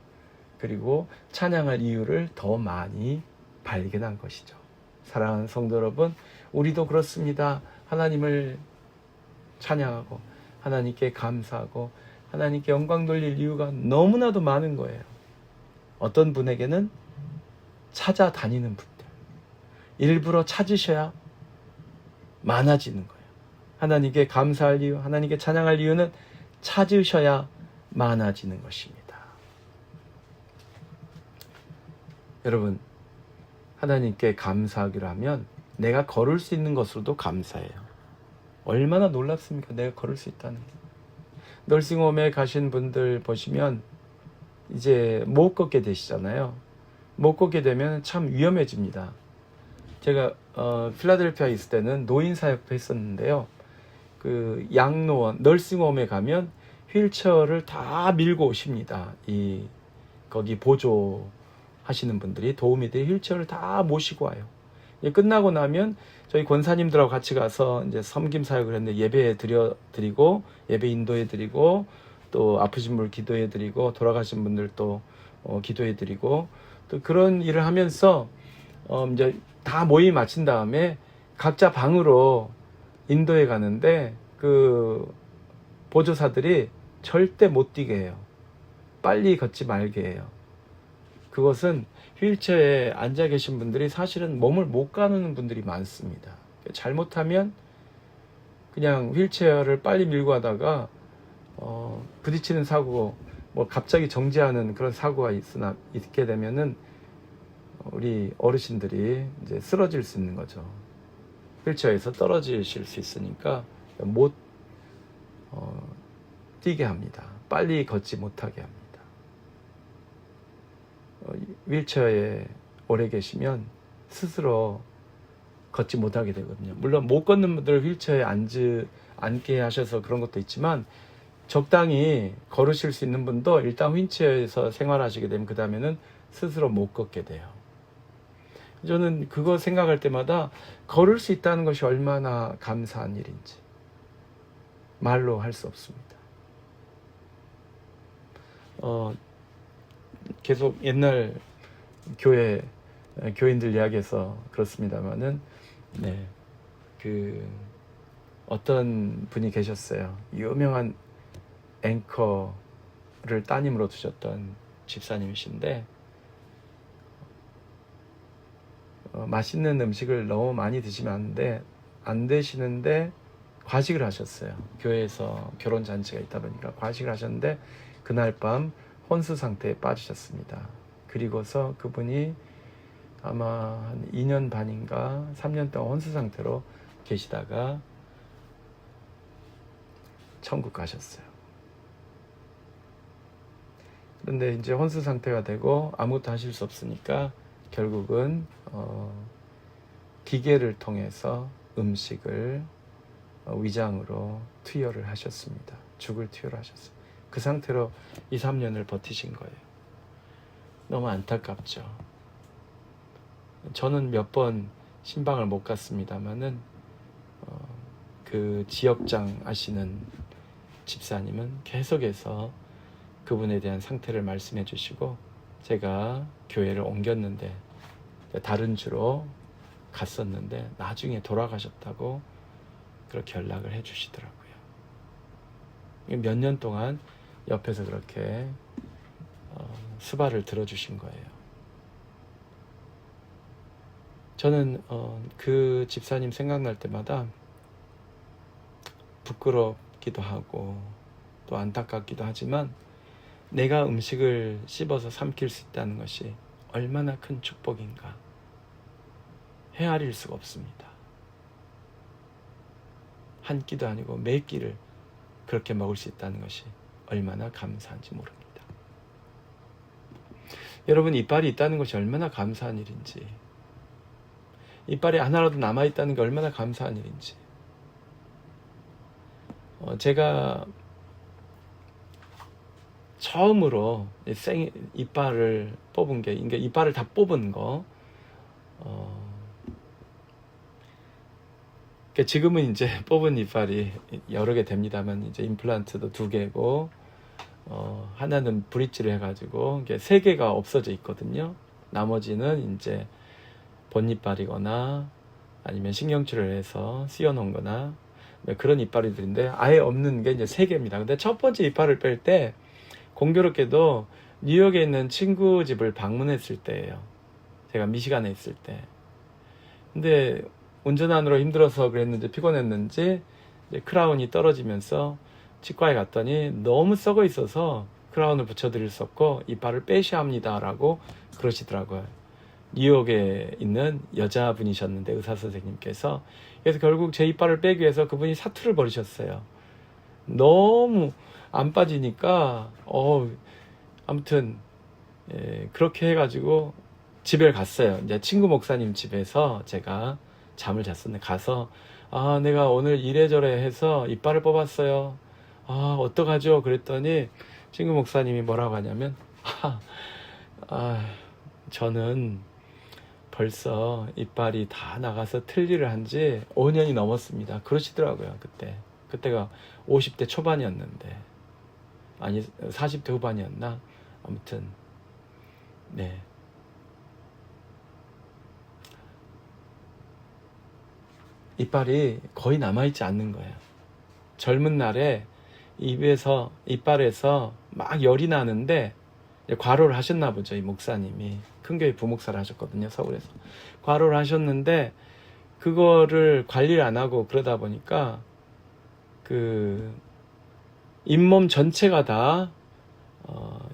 그리고 찬양할 이유를 더 많이 발견한 것이죠. 사랑하는 성도 여러분, 우리도 그렇습니다. 하나님을 찬양하고 하나님께 감사하고 하나님께 영광 돌릴 이유가 너무나도 많은 거예요. 어떤 분에게는 찾아다니는 분들, 일부러 찾으셔야 많아지는 거예요. 하나님께 감사할 이유, 하나님께 찬양할 이유는 찾으셔야 많아지는 것입니다. 여러분, 하나님께 감사하기로 하면 내가 걸을 수 있는 것으로도 감사해요. 얼마나 놀랍습니까? 내가 걸을 수 있다는 게. 널싱홈에 가신 분들 보시면 이제 못 걷게 되시잖아요. 못 걷게 되면 참 위험해집니다. 제가 필라델피아에 있을 때는 노인 사역도 했었는데요. 그 양로원, 널싱홈에 가면 휠체어를 다 밀고 오십니다. 거기 보조하시는 분들이, 도우미들이 휠체어를 다 모시고 와요. 끝나고 나면 저희 권사님들하고 같이 가서 이제 섬김 사역을 했는데, 예배 드리고, 예배 인도해 드리고, 또 아프신 분 기도해 드리고, 돌아가신 분들 또 기도해 드리고, 또 그런 일을 하면서 이제 다 모임 마친 다음에 각자 방으로 인도해 가는데, 그 보조사들이 절대 못 뛰게 해요. 빨리 걷지 말게 해요. 그것은 휠체어에 앉아 계신 분들이 사실은 몸을 못 가누는 분들이 많습니다. 잘못하면 그냥 휠체어를 빨리 밀고 하다가 부딪히는 사고, 뭐 갑자기 정지하는 그런 사고가 있게 되면은 우리 어르신들이 이제 쓰러질 수 있는 거죠. 휠체어에서 떨어지실 수 있으니까 못 뛰게 합니다. 빨리 걷지 못하게 합니다. 휠체어에 오래 계시면 스스로 걷지 못하게 되거든요. 물론 못 걷는 분들 휠체어에 앉게 하셔서 그런 것도 있지만, 적당히 걸으실 수 있는 분도 일단 휠체어에서 생활하시게 되면 그 다음에는 스스로 못 걷게 돼요. 저는 그거 생각할 때마다 걸을 수 있다는 것이 얼마나 감사한 일인지 말로 할 수 없습니다. 계속 옛날 교인들 이야기에서 그렇습니다만은, 어떤 분이 계셨어요. 유명한 앵커를 따님으로 두셨던 집사님이신데, 맛있는 음식을 너무 많이 드시면 안 되시는데 과식을 하셨어요. 교회에서 결혼 잔치가 있다 보니까 과식을 하셨는데, 그날 밤 혼수 상태에 빠지셨습니다. 그리고서 그분이 아마 한 2년 반인가 3년 동안 혼수 상태로 계시다가 천국 가셨어요. 그런데 이제 혼수 상태가 되고 아무것도 하실 수 없으니까 결국은 기계를 통해서 음식을 위장으로 투여를 하셨습니다. 죽을 투여를 하셨어요. 그 상태로 2, 3년을 버티신 거예요. 너무 안타깝죠. 저는 몇 번 신방을 못 갔습니다만은 그 지역장 아시는 집사님은 계속해서 그분에 대한 상태를 말씀해 주시고, 제가 교회를 옮겼는데 다른 주로 갔었는데 나중에 돌아가셨다고 그렇게 연락을 해 주시더라고요. 몇 년 동안 옆에서 그렇게 수발을 들어주신 거예요. 저는 그 집사님 생각날 때마다 부끄럽기도 하고 또 안타깝기도 하지만, 내가 음식을 씹어서 삼킬 수 있다는 것이 얼마나 큰 축복인가 헤아릴 수가 없습니다. 한 끼도 아니고 몇 끼를 그렇게 먹을 수 있다는 것이 얼마나 감사한지 모릅니다. 여러분, 이빨이 있다는 것이 얼마나 감사한 일인지, 이빨이 하나라도 남아있다는 게 얼마나 감사한 일인지. 제가 처음으로 이빨을 뽑은 게, 그러니까 이빨을 다 뽑은 거, 그러니까 지금은 이제 뽑은 이빨이 여러 개 됩니다만, 이제 임플란트도 2개고, 하나는 브릿지를 해가지고 3개가 없어져 있거든요. 나머지는 이제 본이빨이거나 아니면 신경치료를 해서 씌워놓은 거나 그런 이빨들인데, 아예 없는 게 이제 3개입니다. 근데 첫 번째 이빨을 뺄 때 공교롭게도 뉴욕에 있는 친구 집을 방문했을 때예요. 제가 미시간에 있을 때. 근데 운전하느라 힘들어서 그랬는지 피곤했는지 이제 크라운이 떨어지면서 치과에 갔더니 너무 썩어 있어서 크라운을 붙여드릴 수 없고 이빨을 빼셔야 합니다 라고 그러시더라고요. 뉴욕에 있는 여자분이셨는데, 의사 선생님께서. 그래서 결국 제 이빨을 빼기 위해서 그분이 사투를 벌이셨어요. 너무 안 빠지니까 아무튼 그렇게 해가지고 집에 갔어요. 이제 친구 목사님 집에서 제가 잠을 잤었는데, 가서 내가 오늘 이래저래 해서 이빨을 뽑았어요. 어떡하죠? 그랬더니 친구 목사님이 뭐라고 하냐면, 저는 벌써 이빨이 다 나가서 틀니를 한 지 5년이 넘었습니다. 그러시더라고요. 그때가 50대 초반이었는데, 아니 40대 후반이었나? 아무튼 네. 이빨이 거의 남아있지 않는 거예요. 젊은 날에 이빨에서 막 열이 나는데, 과로를 하셨나 보죠. 이 목사님이 큰교회 부목사를 하셨거든요, 서울에서. 과로를 하셨는데 그거를 관리를 안 하고 그러다 보니까 그 잇몸 전체가 다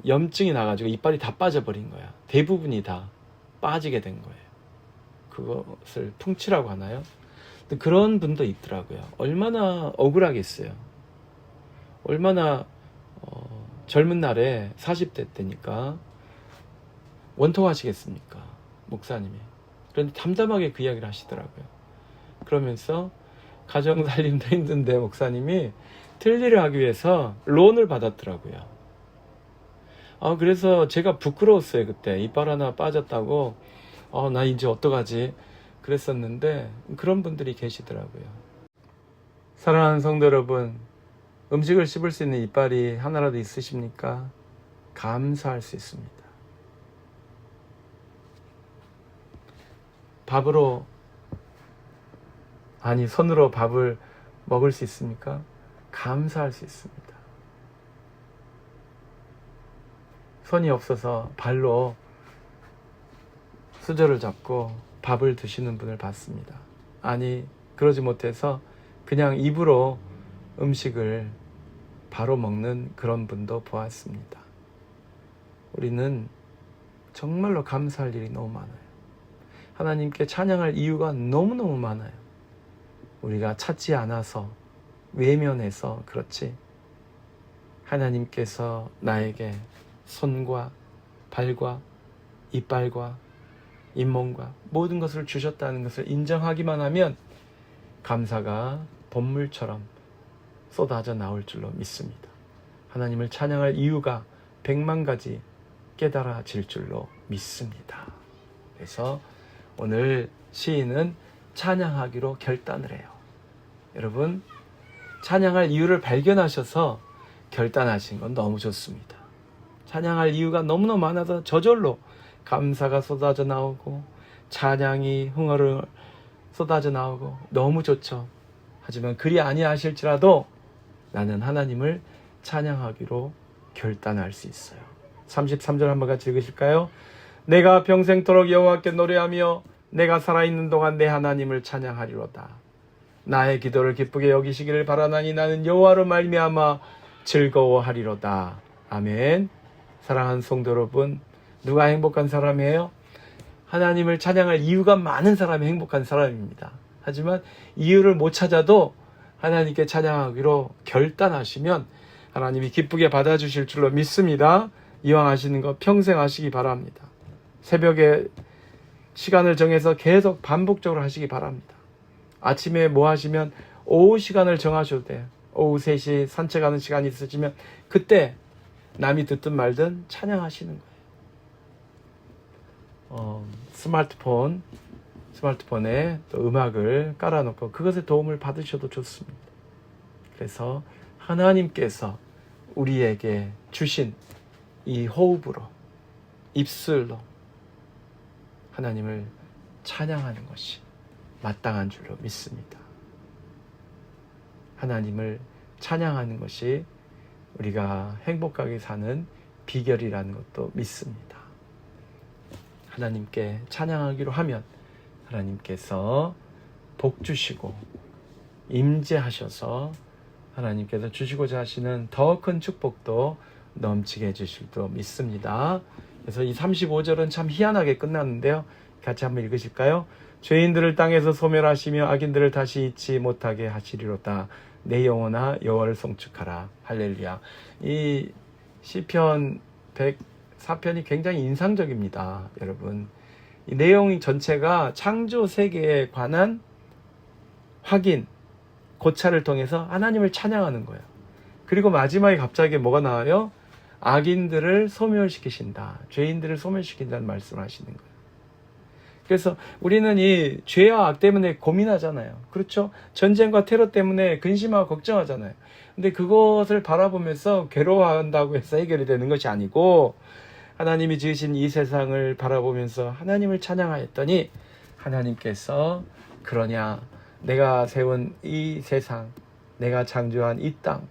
염증이 나가지고 이빨이 다 빠져버린 거야. 대부분이 다 빠지게 된 거예요. 그것을 풍치라고 하나요? 그런 분도 있더라고요. 얼마나 억울하겠어요. 얼마나 젊은 날에 40대 때니까 원통하시겠습니까, 목사님이. 그런데 담담하게 그 이야기를 하시더라고요. 그러면서 가정살림도 힘든데 목사님이 틀니를 하기 위해서 론을 받았더라고요. 그래서 제가 부끄러웠어요. 그때 이빨 하나 빠졌다고 나 이제 어떡하지 그랬었는데, 그런 분들이 계시더라고요. 사랑하는 성도 여러분, 음식을 씹을 수 있는 이빨이 하나라도 있으십니까? 감사할 수 있습니다. 손으로 밥을 먹을 수 있습니까? 감사할 수 있습니다. 손이 없어서 발로 수저를 잡고 밥을 드시는 분을 봤습니다. 아니, 그러지 못해서 그냥 입으로 음식을 바로 먹는 그런 분도 보았습니다. 우리는 정말로 감사할 일이 너무 많아요. 하나님께 찬양할 이유가 너무너무 많아요. 우리가 찾지 않아서, 외면해서 그렇지, 하나님께서 나에게 손과 발과 이빨과 잇몸과 모든 것을 주셨다는 것을 인정하기만 하면 감사가 본물처럼 쏟아져 나올 줄로 믿습니다. 하나님을 찬양할 이유가 100만 가지 깨달아질 줄로 믿습니다. 그래서 오늘 시인은 찬양하기로 결단을 해요. 여러분, 찬양할 이유를 발견하셔서 결단하신 건 너무 좋습니다. 찬양할 이유가 너무너무 많아서 저절로 감사가 쏟아져 나오고 찬양이 흥얼흥얼 쏟아져 나오고 너무 좋죠. 하지만 그리 아니하실지라도 나는 하나님을 찬양하기로 결단할 수 있어요. 33절 한번 같이 읽으실까요? 내가 평생토록 여호와께 노래하며 내가 살아있는 동안 내 하나님을 찬양하리로다. 나의 기도를 기쁘게 여기시기를 바라나니 나는 여호와로 말미암아 즐거워하리로다. 아멘. 사랑하는 성도 여러분, 누가 행복한 사람이에요? 하나님을 찬양할 이유가 많은 사람이 행복한 사람입니다. 하지만 이유를 못 찾아도 하나님께 찬양하기로 결단하시면 하나님이 기쁘게 받아주실 줄로 믿습니다. 이왕 하시는 거 평생 하시기 바랍니다. 새벽에 시간을 정해서 계속 반복적으로 하시기 바랍니다. 아침에 뭐 하시면 오후 시간을 정하셔도 돼요. 오후 3시 산책하는 시간이 있으시면 그때 남이 듣든 말든 찬양하시는 거예요. 스마트폰에 또 음악을 깔아놓고 그것에 도움을 받으셔도 좋습니다. 그래서 하나님께서 우리에게 주신 이 호흡으로, 입술로 하나님을 찬양하는 것이 마땅한 줄로 믿습니다. 하나님을 찬양하는 것이 우리가 행복하게 사는 비결이라는 것도 믿습니다. 하나님께 찬양하기로 하면 하나님께서 복 주시고 임재하셔서 하나님께서 주시고자 하시는 더 큰 축복도 넘치게 해주실 줄 믿습니다. 그래서 이 35절은 참 희한하게 끝났는데요. 같이 한번 읽으실까요? 죄인들을 땅에서 소멸하시며 악인들을 다시 잊지 못하게 하시리로다. 내 영혼아 여호와를 송축하라. 할렐루야. 이 시편 104편이 굉장히 인상적입니다. 여러분, 이 내용 전체가 창조 세계에 관한 확인, 고찰을 통해서 하나님을 찬양하는 거예요. 그리고 마지막에 갑자기 뭐가 나와요? 악인들을 소멸시키신다. 죄인들을 소멸시킨다는 말씀을 하시는 거예요. 그래서 우리는 이 죄와 악 때문에 고민하잖아요. 그렇죠? 전쟁과 테러 때문에 근심하고 걱정하잖아요. 근데 그것을 바라보면서 괴로워한다고 해서 해결이 되는 것이 아니고 하나님이 지으신 이 세상을 바라보면서 하나님을 찬양하였더니 하나님께서 그러냐, 내가 세운 이 세상, 내가 창조한 이 땅,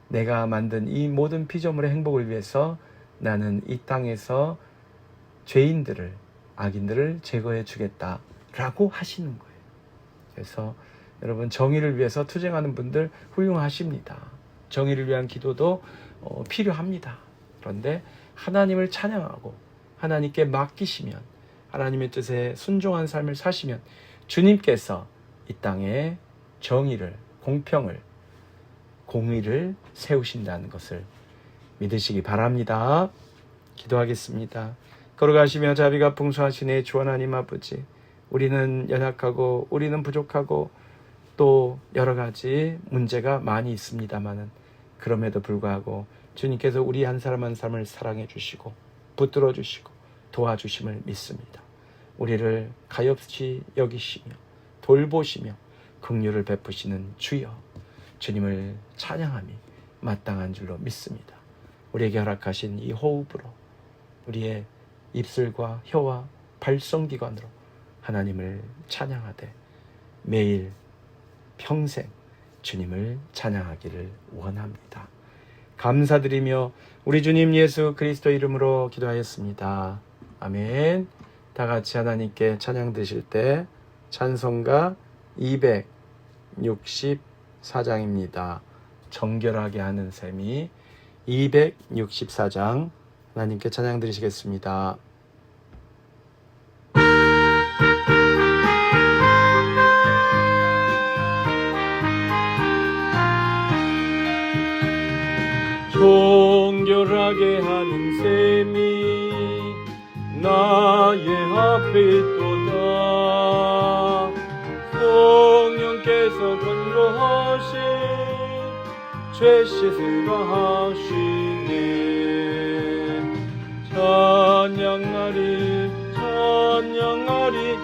내가 만든 이 모든 피조물의 행복을 위해서 나는 이 땅에서 죄인들을, 악인들을 제거해 주겠다라고 하시는 거예요. 그래서 여러분, 정의를 위해서 투쟁하는 분들 훌륭하십니다. 정의를 위한 기도도 필요합니다. 그런데 하나님을 찬양하고 하나님께 맡기시면, 하나님의 뜻에 순종한 삶을 사시면 주님께서 이 땅에 정의를, 공평을, 공의를 세우신다는 것을 믿으시기 바랍니다. 기도하겠습니다. 걸어가시며 자비가 풍성하시네 주 하나님 아버지, 우리는 연약하고 우리는 부족하고 또 여러 가지 문제가 많이 있습니다마는 그럼에도 불구하고 주님께서 우리 한 사람 한 사람을 사랑해 주시고 붙들어 주시고 도와주심을 믿습니다. 우리를 가엾이 여기시며 돌보시며 긍휼을 베푸시는 주여, 주님을 찬양함이 마땅한 줄로 믿습니다. 우리에게 허락하신 이 호흡으로, 우리의 입술과 혀와 발성기관으로 하나님을 찬양하되 매일 평생 주님을 찬양하기를 원합니다. 감사드리며 우리 주님 예수 그리스도 이름으로 기도하였습니다. 아멘. 다 같이 하나님께 찬양 드실 때 찬송가 264장입니다. 정결하게 하는 셈이 264장 하나님께 찬양 드리시겠습니다. 정결하게 하는 셈이 나의 앞에 있도다. 성령께서 건거하신 죄 씻으라 하시네. 찬양하리 찬양하리,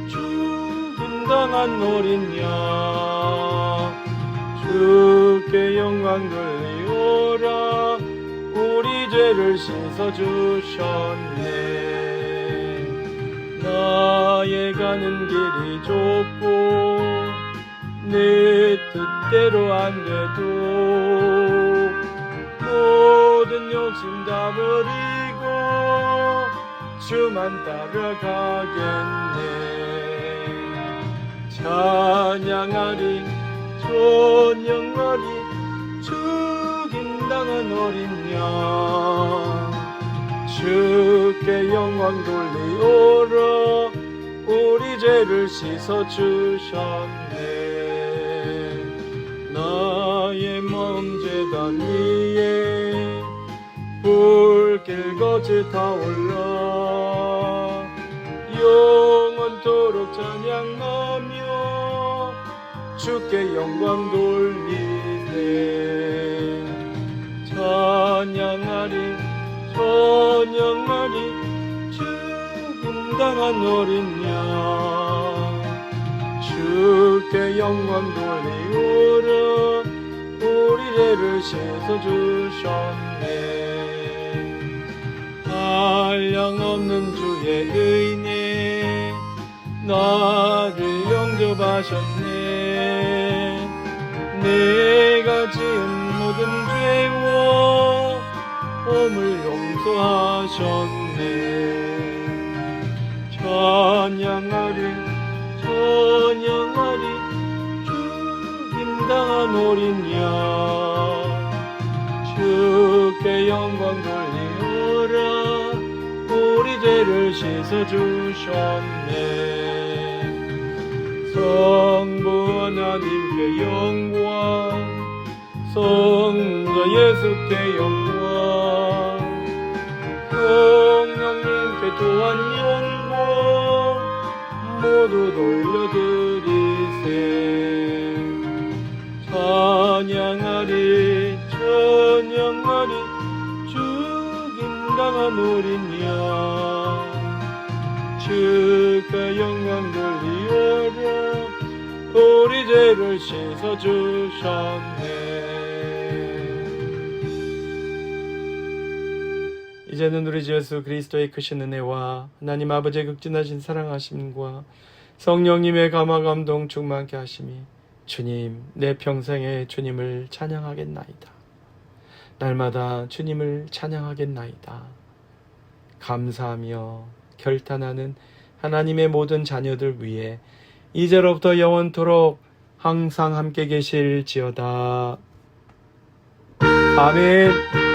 죽임당한 어린 양 주께 영광 돌리오라. 우리 죄를 씻어주셨네. 나의 가는 길이 좁고 내 뜻대로 안 돼도 모든 욕심 다 버리고 주만 따라가겠네. 찬양하리 찬양하리 죽임당한 어린 양. 주께 영광 돌리오라. 우리 죄를 씻어주셨네. 나의 마음 제단 위에 불길 거치 타올라. 영원토록 찬양하며 주께 영광 돌리세. 찬양하리 찬양하리 죽임당한 어린 양. 주께 영광 돌리오라. 우리 죄를 씻어주셨네. 한량없는 주의 은혜 나를 영접하셨네. 내가 지은 모든 죄와 범을 용서하셨네. 찬양하리 찬양하리 죽임당한 어린 양. 주께 영광 돌리오라. 우리 죄를 씻어주셨네. 성부 하나님께 영광, 성자 예수께 영광, 성령님께 또한 영광 모두 돌려드리세. 찬양하리 찬양하리 죽임당한 어린 양. 주께 영광 돌리오라. 우리 죄를 씻어주셨네. 이제는 우리 주 예수 그리스도의 크신 은혜와 하나님 아버지의 극진하신 사랑하심과 성령님의 감화 감동 충만케 하심이 주님, 내 평생에 주님을 찬양하겠나이다. 날마다 주님을 찬양하겠나이다. 감사하며 결탄하는 하나님의 모든 자녀들 위해 이제로부터 영원토록 항상 함께 계실지어다. 아멘.